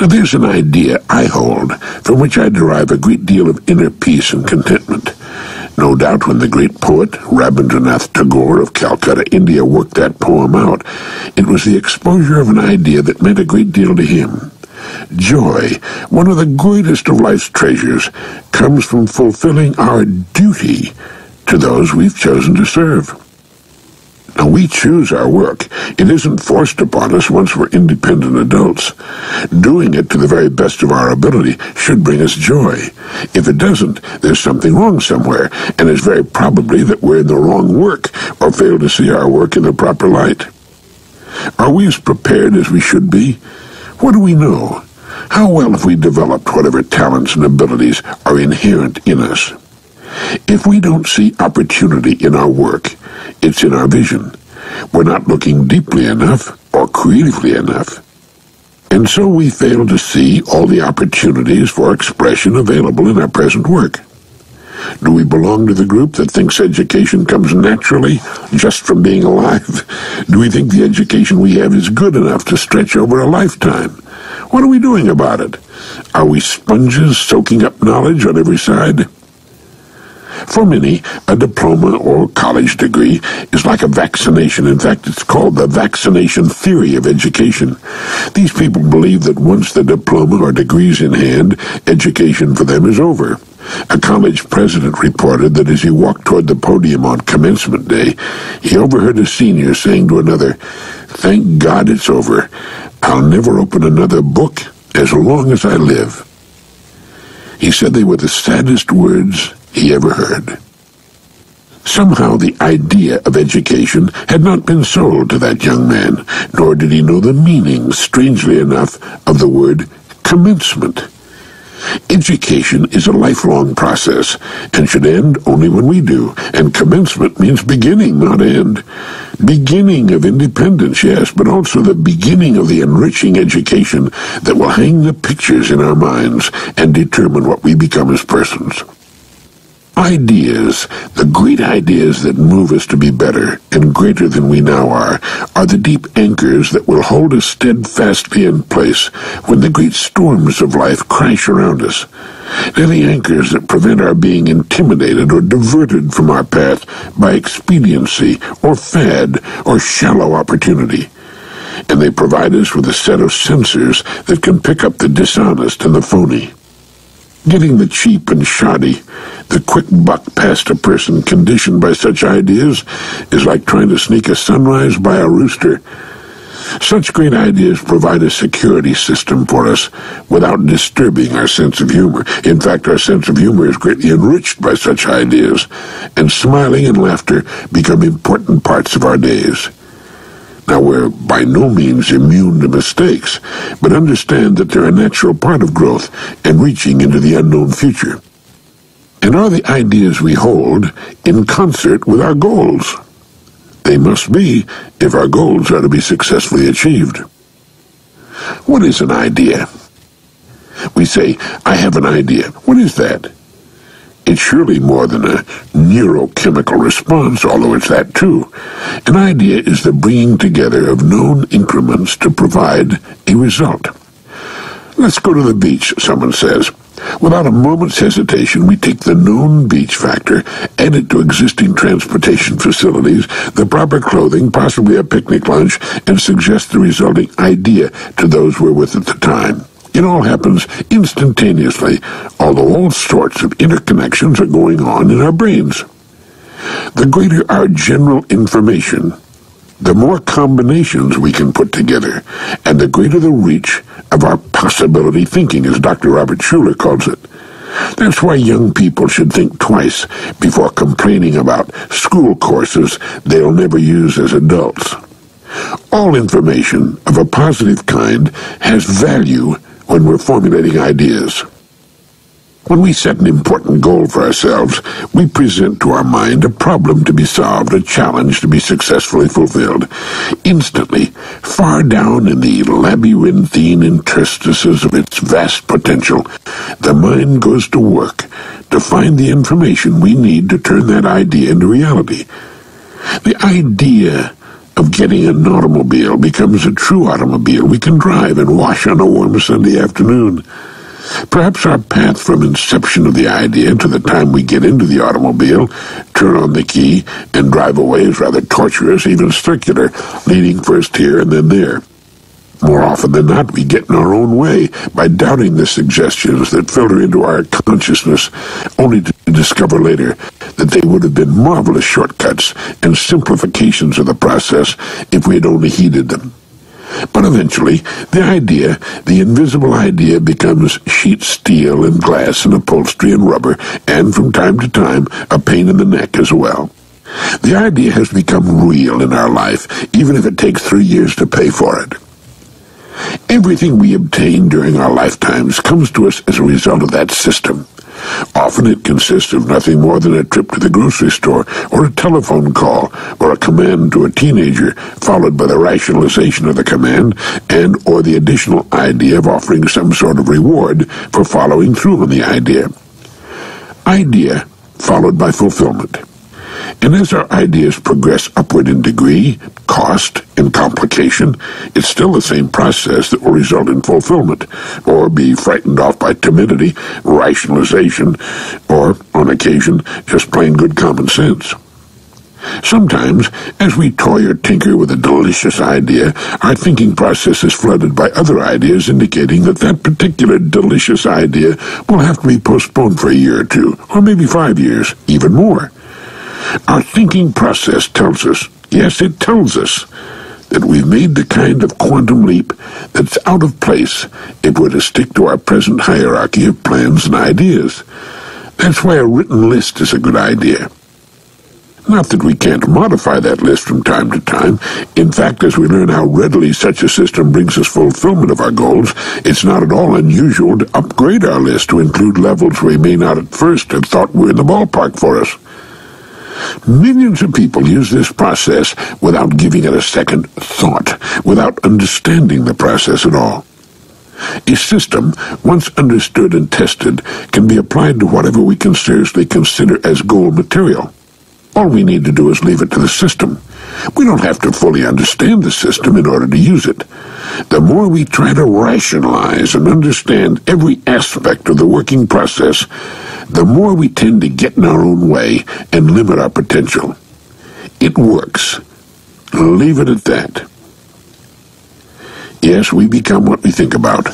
Now there's an idea I hold, from which I derive a great deal of inner peace and contentment. No doubt when the great poet Rabindranath Tagore of Calcutta, India, worked that poem out, it was the exposure of an idea that meant a great deal to him. Joy, one of the greatest of life's treasures, comes from fulfilling our duty to those we've chosen to serve. Now, we choose our work. It isn't forced upon us once we're independent adults. Doing it to the very best of our ability should bring us joy. If it doesn't, there's something wrong somewhere, and it's very probably that we're in the wrong work or fail to see our work in the proper light. Are we as prepared as we should be? What do we know? How well have we developed whatever talents and abilities are inherent in us? If we don't see opportunity in our work, it's in our vision. We're not looking deeply enough or creatively enough. And so we fail to see all the opportunities for expression available in our present work. Do we belong to the group that thinks education comes naturally just from being alive? Do we think the education we have is good enough to stretch over a lifetime? What are we doing about it? Are we sponges soaking up knowledge on every side? For many, a diploma or college degree is like a vaccination. In fact, it's called the vaccination theory of education. These people believe that once the diploma or degree's in hand, education for them is over. A college president reported that as he walked toward the podium on commencement day, he overheard a senior saying to another, "Thank God it's over. I'll never open another book as long as I live." He said they were the saddest words he ever heard. Somehow the idea of education had not been sold to that young man, nor did he know the meaning, strangely enough, of the word commencement. Education is a lifelong process, and should end only when we do, and commencement means beginning, not end. Beginning of independence, yes, but also the beginning of the enriching education that will hang the pictures in our minds and determine what we become as persons. Ideas, the great ideas that move us to be better and greater than we now are the deep anchors that will hold us steadfastly in place when the great storms of life crash around us. They're the anchors that prevent our being intimidated or diverted from our path by expediency or fad or shallow opportunity. And they provide us with a set of sensors that can pick up the dishonest and the phony. Getting the cheap and shoddy, the quick buck past a person conditioned by such ideas is like trying to sneak a sunrise by a rooster. Such great ideas provide a security system for us without disturbing our sense of humor. In fact, our sense of humor is greatly enriched by such ideas, and smiling and laughter become important parts of our days. Now, we're by no means immune to mistakes, but understand that they're a natural part of growth and reaching into the unknown future. And are the ideas we hold in concert with our goals? They must be if our goals are to be successfully achieved. What is an idea? We say, I have an idea. What is that? It's surely more than a neurochemical response, although it's that too. An idea is the bringing together of known increments to provide a result. Let's go to the beach, someone says. Without a moment's hesitation, we take the known beach factor, add it to existing transportation facilities, the proper clothing, possibly a picnic lunch, and suggest the resulting idea to those we're with at the time. It all happens instantaneously, although all sorts of interconnections are going on in our brains. The greater our general information, the more combinations we can put together, and the greater the reach of our possibility thinking, as Dr. Robert Schuller calls it. That's why young people should think twice before complaining about school courses they'll never use as adults. All information of a positive kind has value when we're formulating ideas. When we set an important goal for ourselves, we present to our mind a problem to be solved, a challenge to be successfully fulfilled. Instantly, far down in the labyrinthine interstices of its vast potential, the mind goes to work to find the information we need to turn that idea into reality. The idea of getting an automobile becomes a true automobile we can drive and wash on a warm Sunday afternoon. Perhaps our path from inception of the idea to the time we get into the automobile, turn on the key, and drive away is rather tortuous, even circular, leading first here and then there. More often than not, we get in our own way by doubting the suggestions that filter into our consciousness, only to discover later that they would have been marvelous shortcuts and simplifications of the process if we had only heeded them. But eventually, the idea, the invisible idea, becomes sheet steel and glass and upholstery and rubber, and from time to time, a pain in the neck as well. The idea has become real in our life, even if it takes 3 years to pay for it. Everything we obtain during our lifetimes comes to us as a result of that system. Often it consists of nothing more than a trip to the grocery store, or a telephone call, or a command to a teenager, followed by the rationalization of the command, and or the additional idea of offering some sort of reward for following through on the idea. Idea followed by fulfillment. And as our ideas progress upward in degree, cost, and complication, it's still the same process that will result in fulfillment, or be frightened off by timidity, rationalization, or, on occasion, just plain good common sense. Sometimes, as we toy or tinker with a delicious idea, our thinking process is flooded by other ideas indicating that that particular delicious idea will have to be postponed for a year or two, or maybe 5 years, even more. Our thinking process tells us, yes, it tells us, that we've made the kind of quantum leap that's out of place if we're to stick to our present hierarchy of plans and ideas. That's why a written list is a good idea. Not that we can't modify that list from time to time. In fact, as we learn how readily such a system brings us fulfillment of our goals, it's not at all unusual to upgrade our list to include levels we may not at first have thought were in the ballpark for us. Millions of people use this process without giving it a second thought, without understanding the process at all. A system, once understood and tested, can be applied to whatever we can seriously consider as goal material. All we need to do is leave it to the system. We don't have to fully understand the system in order to use it. The more we try to rationalize and understand every aspect of the working process, the more we tend to get in our own way and limit our potential. It works. Leave it at that. Yes, we become what we think about,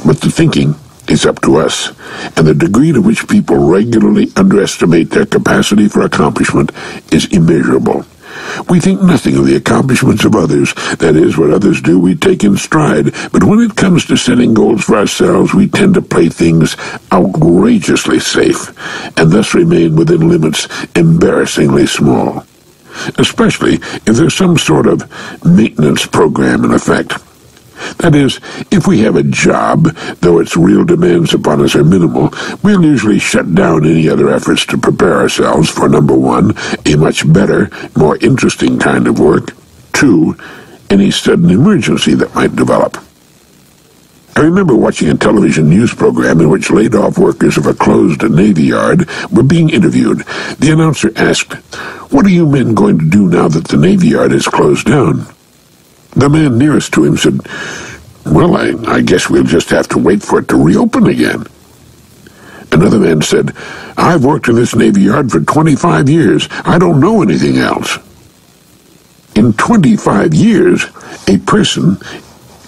but the thinking is up to us, and the degree to which people regularly underestimate their capacity for accomplishment is immeasurable. We think nothing of the accomplishments of others. That is, what others do we take in stride, but when it comes to setting goals for ourselves, we tend to play things outrageously safe, and thus remain within limits embarrassingly small, especially if there's some sort of maintenance program in effect. That is, if we have a job, though its real demands upon us are minimal, we'll usually shut down any other efforts to prepare ourselves for, number one, a much better, more interesting kind of work, two, any sudden emergency that might develop. I remember watching a television news program in which laid-off workers of a closed Navy yard were being interviewed. The announcer asked, "What are you men going to do now that the Navy yard is closed down?" The man nearest to him said, "Well, I guess we'll just have to wait for it to reopen again." Another man said, "I've worked in this Navy yard for 25 years. I don't know anything else." In 25 years, a person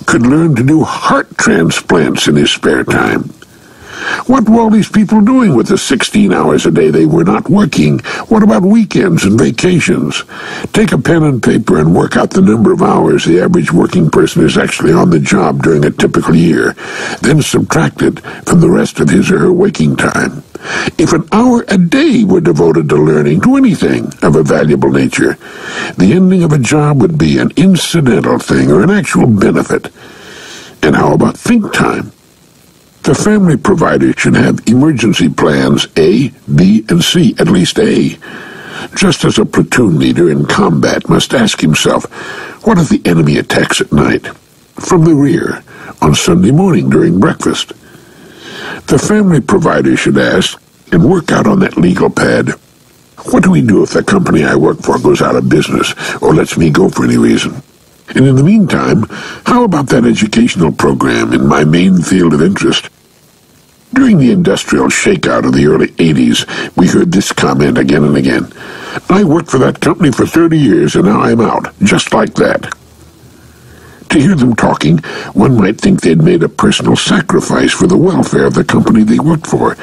could learn to do heart transplants in his spare time. What were all these people doing with the 16 hours a day they were not working? What about weekends and vacations? Take a pen and paper and work out the number of hours the average working person is actually on the job during a typical year. Then subtract it from the rest of his or her waking time. If an hour a day were devoted to learning, to anything of a valuable nature, the ending of a job would be an incidental thing or an actual benefit. And how about think time? The family provider should have emergency plans A, B, and C, at least A. Just as a platoon leader in combat must ask himself, what if the enemy attacks at night? From the rear, on Sunday morning during breakfast. The family provider should ask, and work out on that legal pad, what do we do if the company I work for goes out of business or lets me go for any reason? And in the meantime, how about that educational program in my main field of interest? During the industrial shakeout of the early 80s, we heard this comment again and again. I worked for that company for 30 years and now I'm out, just like that. To hear them talking, one might think they'd made a personal sacrifice for the welfare of the company they worked for.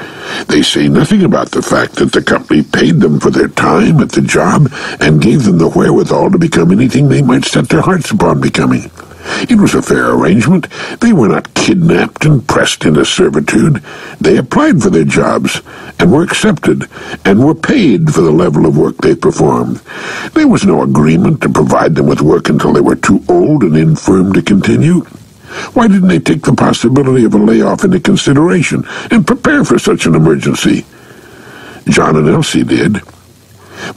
They say nothing about the fact that the company paid them for their time at the job and gave them the wherewithal to become anything they might set their hearts upon becoming. It was a fair arrangement. They were not kidnapped and pressed into servitude. They applied for their jobs and were accepted and were paid for the level of work they performed. There was no agreement to provide them with work until they were too old and infirm to continue. Why didn't they take the possibility of a layoff into consideration and prepare for such an emergency? John and Elsie did.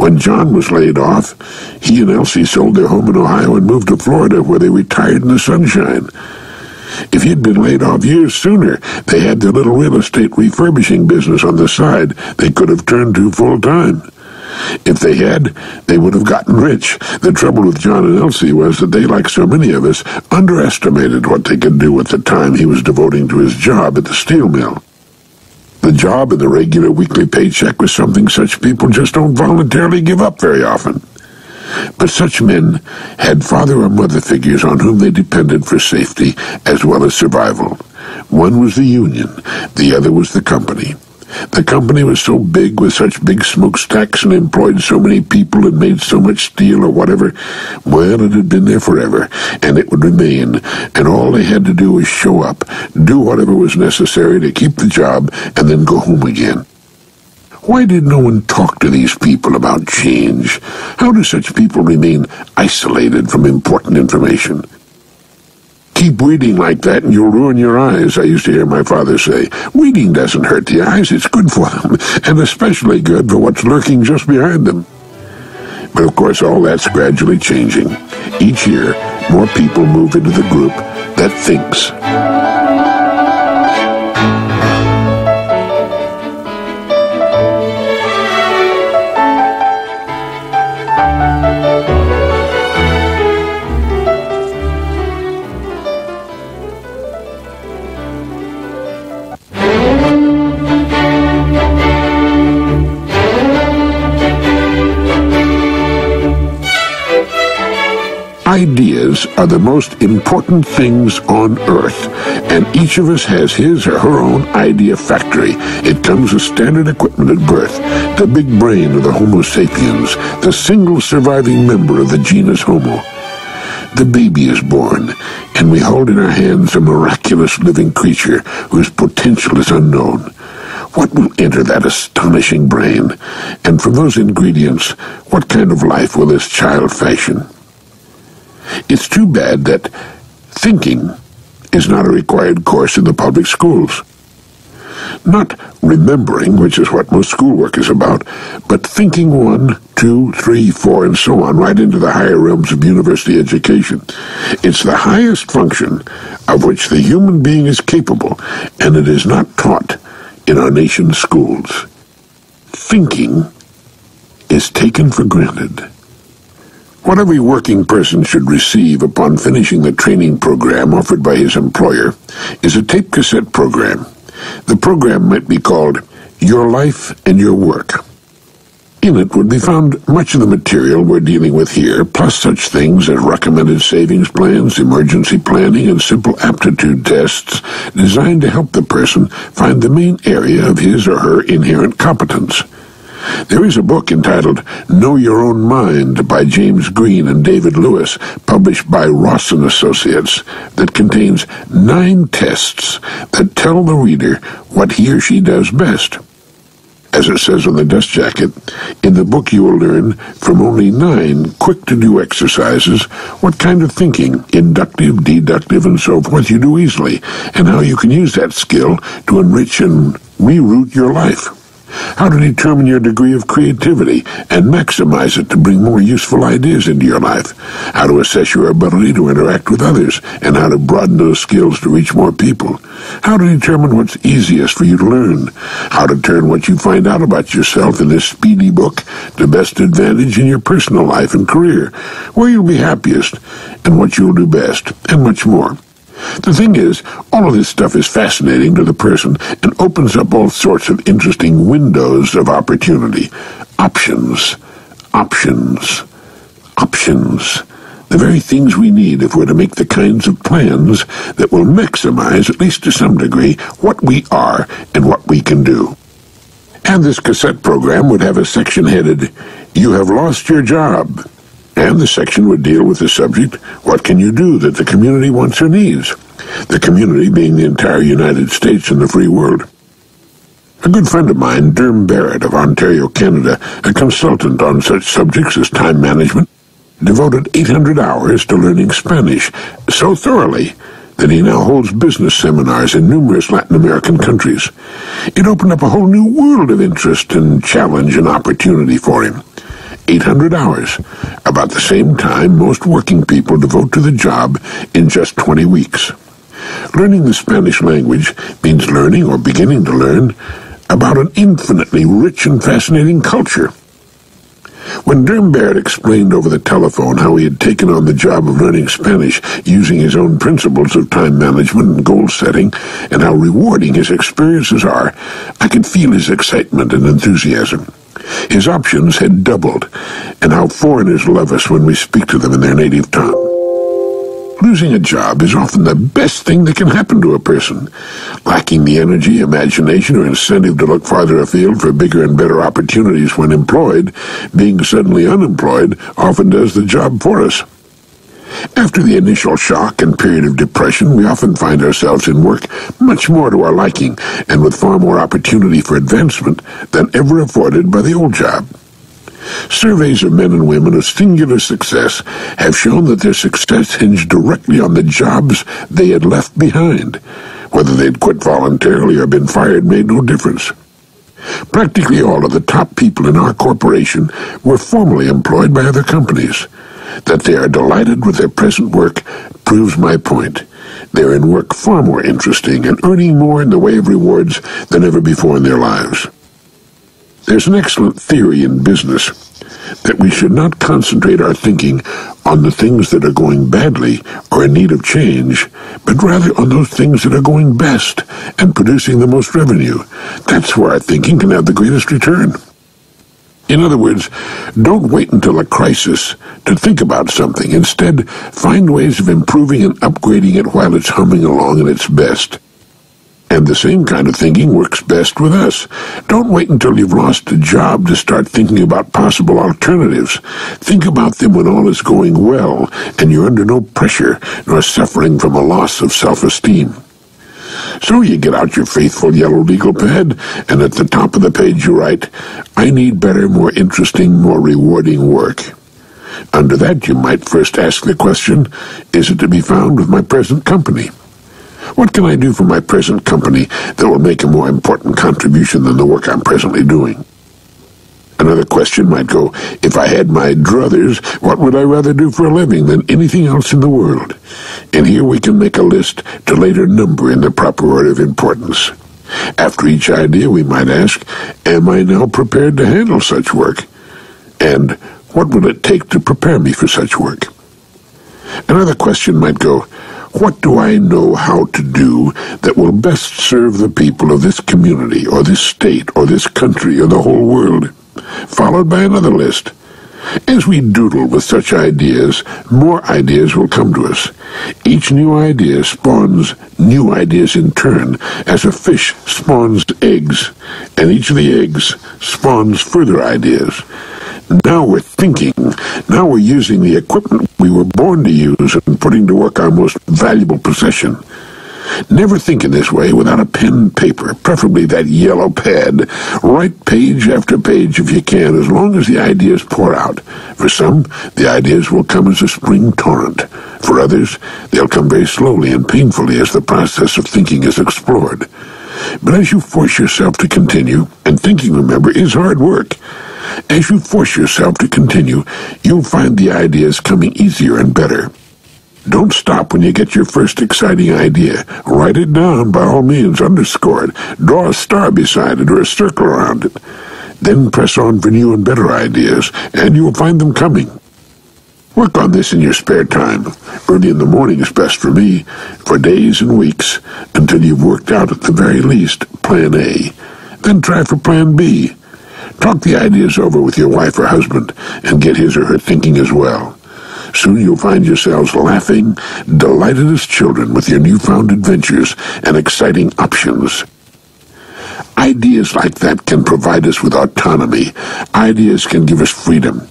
When John was laid off, he and Elsie sold their home in Ohio and moved to Florida, where they retired in the sunshine. If he'd been laid off years sooner, they had their little real estate refurbishing business on the side they could have turned to full-time. If they had, they would have gotten rich. The trouble with John and Elsie was that they, like so many of us, underestimated what they could do with the time he was devoting to his job at the steel mill. The job and the regular weekly paycheck was something such people just don't voluntarily give up very often. But such men had father or mother figures on whom they depended for safety as well as survival. One was the union, the other was the company. The company was so big, with such big smokestacks, and employed so many people and made so much steel or whatever. Well, it had been there forever, and it would remain, and all they had to do was show up, do whatever was necessary to keep the job, and then go home again. Why did no one talk to these people about change? How do such people remain isolated from important information? Keep reading like that and you'll ruin your eyes, I used to hear my father say. Reading doesn't hurt the eyes, it's good for them, and especially good for what's lurking just behind them. But of course all that's gradually changing. Each year, more people move into the group that thinks. Ideas are the most important things on Earth, and each of us has his or her own idea factory. It comes with standard equipment at birth, the big brain of the Homo sapiens, the single surviving member of the genus Homo. The baby is born, and we hold in our hands a miraculous living creature whose potential is unknown. What will enter that astonishing brain? And from those ingredients, what kind of life will this child fashion? It's too bad that thinking is not a required course in the public schools. Not remembering, which is what most schoolwork is about, but thinking 1, 2, 3, 4, and so on, right into the higher realms of university education. It's the highest function of which the human being is capable, and it is not taught in our nation's schools. Thinking is taken for granted. What every working person should receive upon finishing the training program offered by his employer is a tape cassette program. The program might be called Your Life and Your Work. In it would be found much of the material we're dealing with here, plus such things as recommended savings plans, emergency planning, and simple aptitude tests designed to help the person find the main area of his or her inherent competence. There is a book entitled Know Your Own Mind by James Green and David Lewis, published by Ross & Associates, that contains 9 tests that tell the reader what he or she does best. As it says on the dust jacket, in the book you will learn from only 9 quick-to-do exercises what kind of thinking, inductive, deductive, and so forth, you do easily, and how you can use that skill to enrich and reroute your life. How to determine your degree of creativity and maximize it to bring more useful ideas into your life. How to assess your ability to interact with others and how to broaden those skills to reach more people. How to determine what's easiest for you to learn. How to turn what you find out about yourself in this speedy book to best advantage in your personal life and career, where you'll be happiest and what you'll do best, and much more. The thing is, all of this stuff is fascinating to the person and opens up all sorts of interesting windows of opportunity. Options. Options. Options. The very things we need if we're to make the kinds of plans that will maximize, at least to some degree, what we are and what we can do. And this cassette program would have a section headed, You Have Lost Your Job. And the section would deal with the subject, what can you do that the community wants or needs? The community being the entire United States and the free world. A good friend of mine, Derm Barrett of Ontario, Canada, a consultant on such subjects as time management, devoted 800 hours to learning Spanish so thoroughly that he now holds business seminars in numerous Latin American countries. It opened up a whole new world of interest and challenge and opportunity for him. 800 hours, about the same time most working people devote to the job in just 20 weeks. Learning the Spanish language means learning or beginning to learn about an infinitely rich and fascinating culture. When Derm Barrett explained over the telephone how he had taken on the job of learning Spanish using his own principles of time management and goal setting, and how rewarding his experiences are, I could feel his excitement and enthusiasm. His options had doubled, and how foreigners love us when we speak to them in their native tongue. Losing a job is often the best thing that can happen to a person. Lacking the energy, imagination, or incentive to look farther afield for bigger and better opportunities when employed, being suddenly unemployed often does the job for us. After the initial shock and period of depression, we often find ourselves in work much more to our liking and with far more opportunity for advancement than ever afforded by the old job. Surveys of men and women of singular success have shown that their success hinged directly on the jobs they had left behind. Whether they'd quit voluntarily or been fired made no difference. Practically all of the top people in our corporation were formerly employed by other companies. That they are delighted with their present work proves my point. They're in work far more interesting and earning more in the way of rewards than ever before in their lives. There's an excellent theory in business that we should not concentrate our thinking on the things that are going badly or in need of change, but rather on those things that are going best and producing the most revenue. That's where our thinking can have the greatest return. In other words, don't wait until a crisis to think about something. Instead, find ways of improving and upgrading it while it's humming along at its best. And the same kind of thinking works best with us. Don't wait until you've lost a job to start thinking about possible alternatives. Think about them when all is going well and you're under no pressure nor suffering from a loss of self-esteem. So you get out your faithful yellow legal pad, and at the top of the page you write, "I need better, more interesting, more rewarding work." Under that you might first ask the question, is it to be found with my present company? What can I do for my present company that will make a more important contribution than the work I'm presently doing? Another question might go, if I had my druthers, what would I rather do for a living than anything else in the world? And here we can make a list to later number in the proper order of importance. After each idea we might ask, am I now prepared to handle such work? And what will it take to prepare me for such work? Another question might go, what do I know how to do that will best serve the people of this community, or this state, or this country, or the whole world? Followed by another list. As we doodle with such ideas, more ideas will come to us. Each new idea spawns new ideas in turn, as a fish spawns eggs, and each of the eggs spawns further ideas. Now we're thinking. Now we're using the equipment we were born to use and putting to work our most valuable possession. Never think in this way without a pen and paper, preferably that yellow pad. Write page after page if you can, as long as the ideas pour out. For some, the ideas will come as a spring torrent. For others, they'll come very slowly and painfully as the process of thinking is explored. But as you force yourself to continue, and thinking, remember, is hard work, as you force yourself to continue, you'll find the ideas coming easier and better. Don't stop when you get your first exciting idea. Write it down, by all means, underscore it. Draw a star beside it or a circle around it. Then press on for new and better ideas, and you will find them coming. Work on this in your spare time. Early in the morning is best for me, for days and weeks, until you've worked out at the very least Plan A. Then try for Plan B. Talk the ideas over with your wife or husband, and get his or her thinking as well. Soon you'll find yourselves laughing, delighted as children with your newfound adventures and exciting options. Ideas like that can provide us with autonomy. Ideas can give us freedom.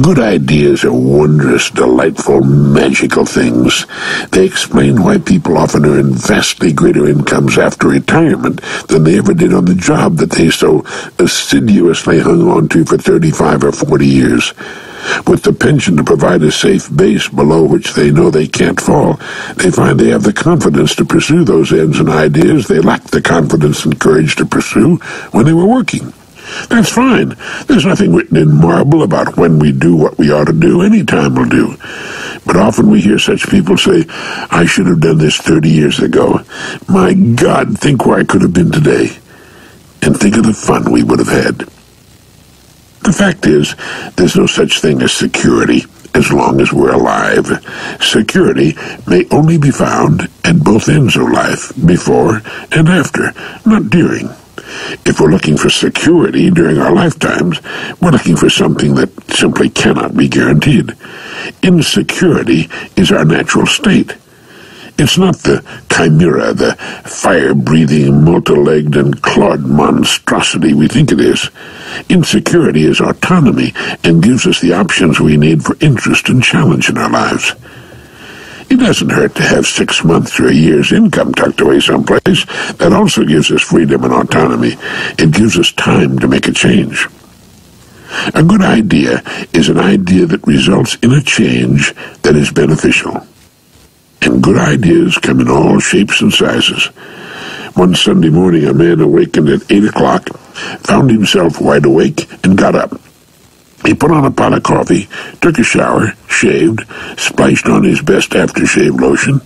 Good ideas are wondrous, delightful, magical things. They explain why people often earn vastly greater incomes after retirement than they ever did on the job that they so assiduously hung on to for 35 or 40 years. With the pension to provide a safe base below which they know they can't fall, they find they have the confidence to pursue those ends and ideas they lacked the confidence and courage to pursue when they were working. That's fine. There's nothing written in marble about when we do what we ought to do. Any time will do. But often we hear such people say, I should have done this 30 years ago. My God, think where I could have been today. And think of the fun we would have had. The fact is, there's no such thing as security as long as we're alive. Security may only be found at both ends of life, before and after, not during. If we're looking for security during our lifetimes, we're looking for something that simply cannot be guaranteed. Insecurity is our natural state. It's not the chimera, the fire-breathing, multi-legged and clawed monstrosity we think it is. Insecurity is autonomy and gives us the options we need for interest and challenge in our lives. It doesn't hurt to have 6 months or a year's income tucked away someplace. That also gives us freedom and autonomy. It gives us time to make a change. A good idea is an idea that results in a change that is beneficial. And good ideas come in all shapes and sizes. One Sunday morning, a man awakened at 8 o'clock, found himself wide awake, and got up. He put on a pot of coffee, took a shower, shaved, splashed on his best aftershave lotion.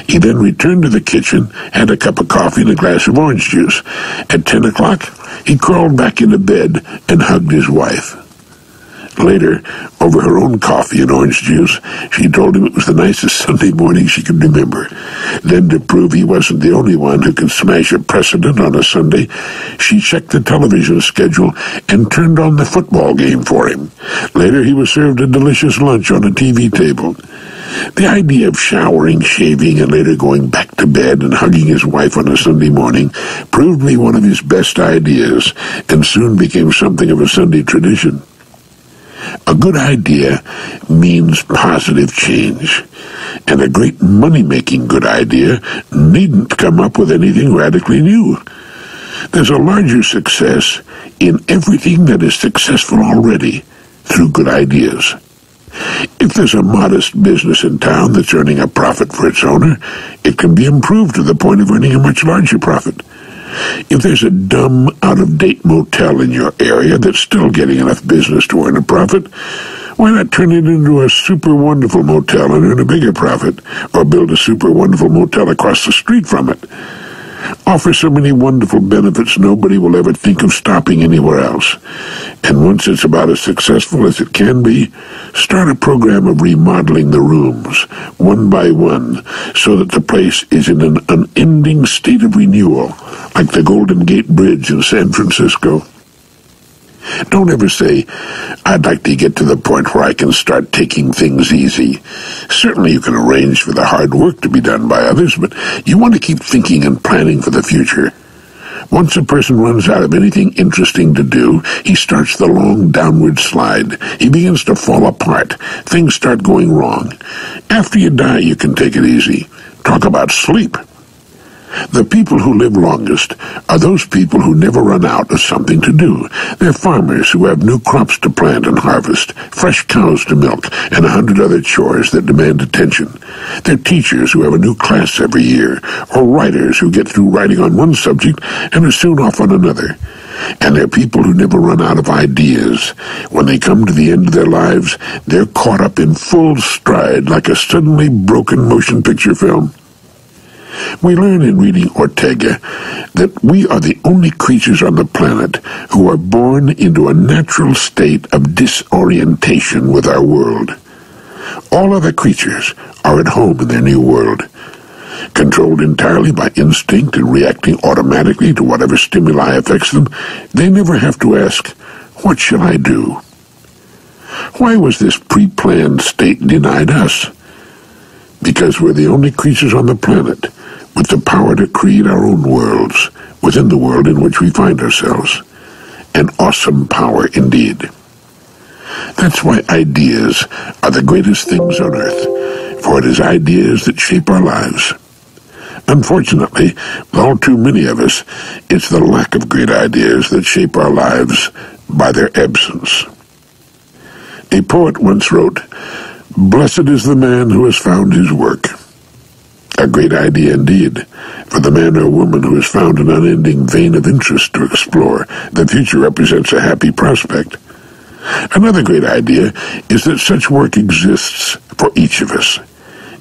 He then returned to the kitchen, had a cup of coffee and a glass of orange juice. At 10 o'clock, he crawled back into bed and hugged his wife. Later, over her own coffee and orange juice, she told him it was the nicest Sunday morning she could remember. Then, to prove he wasn't the only one who could smash a precedent on a Sunday, she checked the television schedule and turned on the football game for him. Later, he was served a delicious lunch on a TV table. The idea of showering, shaving, and later going back to bed and hugging his wife on a Sunday morning proved to be one of his best ideas and soon became something of a Sunday tradition. A good idea means positive change, and a great money-making good idea needn't come up with anything radically new. There's a larger success in everything that is successful already through good ideas. If there's a modest business in town that's earning a profit for its owner, it can be improved to the point of earning a much larger profit. If there's a dumb, out-of-date motel in your area that's still getting enough business to earn a profit, why not turn it into a super wonderful motel and earn a bigger profit, or build a super wonderful motel across the street from it? Offer so many wonderful benefits nobody will ever think of stopping anywhere else. And once it's about as successful as it can be, start a program of remodeling the rooms, one by one, so that the place is in an unending state of renewal, like the Golden Gate Bridge in San Francisco. Don't ever say, I'd like to get to the point where I can start taking things easy. Certainly you can arrange for the hard work to be done by others, but you want to keep thinking and planning for the future. Once a person runs out of anything interesting to do, he starts the long downward slide. He begins to fall apart. Things start going wrong. After you die, you can take it easy. Talk about sleep. The people who live longest are those people who never run out of something to do. They're farmers who have new crops to plant and harvest, fresh cows to milk, and 100 other chores that demand attention. They're teachers who have a new class every year, or writers who get through writing on one subject and are soon off on another. And they're people who never run out of ideas. When they come to the end of their lives, they're caught up in full stride like a suddenly broken motion picture film. We learn in reading Ortega that we are the only creatures on the planet who are born into a natural state of disorientation with our world. All other creatures are at home in their new world, controlled entirely by instinct and reacting automatically to whatever stimuli affects them. They never have to ask, what shall I do? Why was this pre-planned state denied us? Because we're the only creatures on the planet with the power to create our own worlds within the world in which we find ourselves. An awesome power indeed. That's why ideas are the greatest things on earth, for it is ideas that shape our lives. Unfortunately, with all too many of us, it's the lack of great ideas that shape our lives by their absence. A poet once wrote, "Blessed is the man who has found his work." A great idea indeed, for the man or woman who has found an unending vein of interest to explore. The future represents a happy prospect. Another great idea is that such work exists for each of us.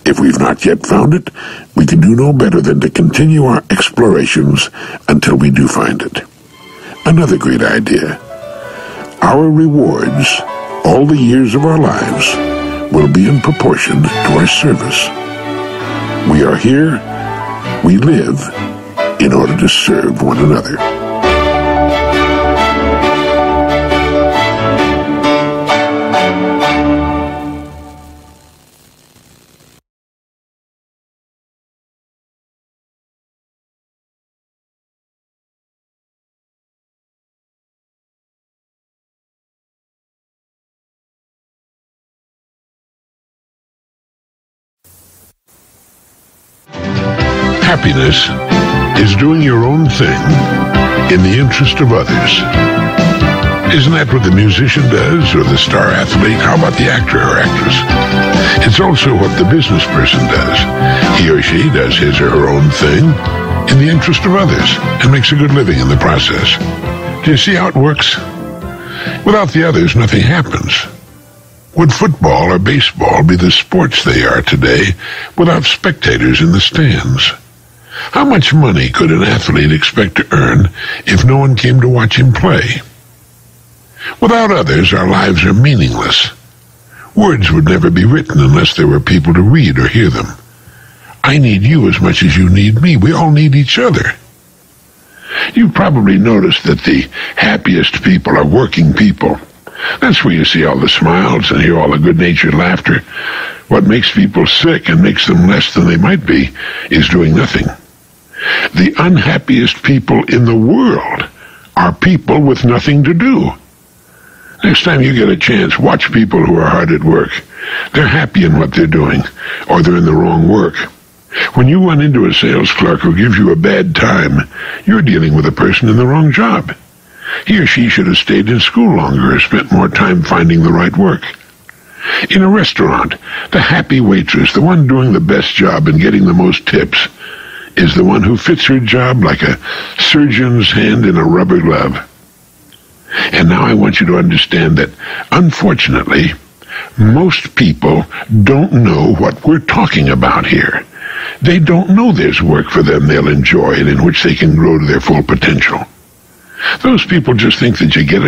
If we've not yet found it, we can do no better than to continue our explorations until we do find it. Another great idea. Our rewards, all the years of our lives, will be in proportion to our service. We are here, we live, in order to serve one another. Happiness is doing your own thing in the interest of others. Isn't that what the musician does, or the star athlete? How about the actor or actress? It's also what the business person does. He or she does his or her own thing in the interest of others and makes a good living in the process. Do you see how it works? Without the others, nothing happens. Would football or baseball be the sports they are today without spectators in the stands? How much money could an athlete expect to earn if no one came to watch him play? Without others, our lives are meaningless. Words would never be written unless there were people to read or hear them. I need you as much as you need me. We all need each other. You've probably noticed that the happiest people are working people. That's where you see all the smiles and hear all the good-natured laughter. What makes people sick and makes them less than they might be is doing nothing. The unhappiest people in the world are people with nothing to do. Next time you get a chance, watch people who are hard at work. They're happy in what they're doing, or they're in the wrong work. When you run into a sales clerk who gives you a bad time, you're dealing with a person in the wrong job. He or she should have stayed in school longer or spent more time finding the right work. In a restaurant, the happy waitress, the one doing the best job and getting the most tips, is the one who fits her job like a surgeon's hand in a rubber glove. And now I want you to understand that, unfortunately, most people don't know what we're talking about here. They don't know there's work for them they'll enjoy and in which they can grow to their full potential. Those people just think that you get a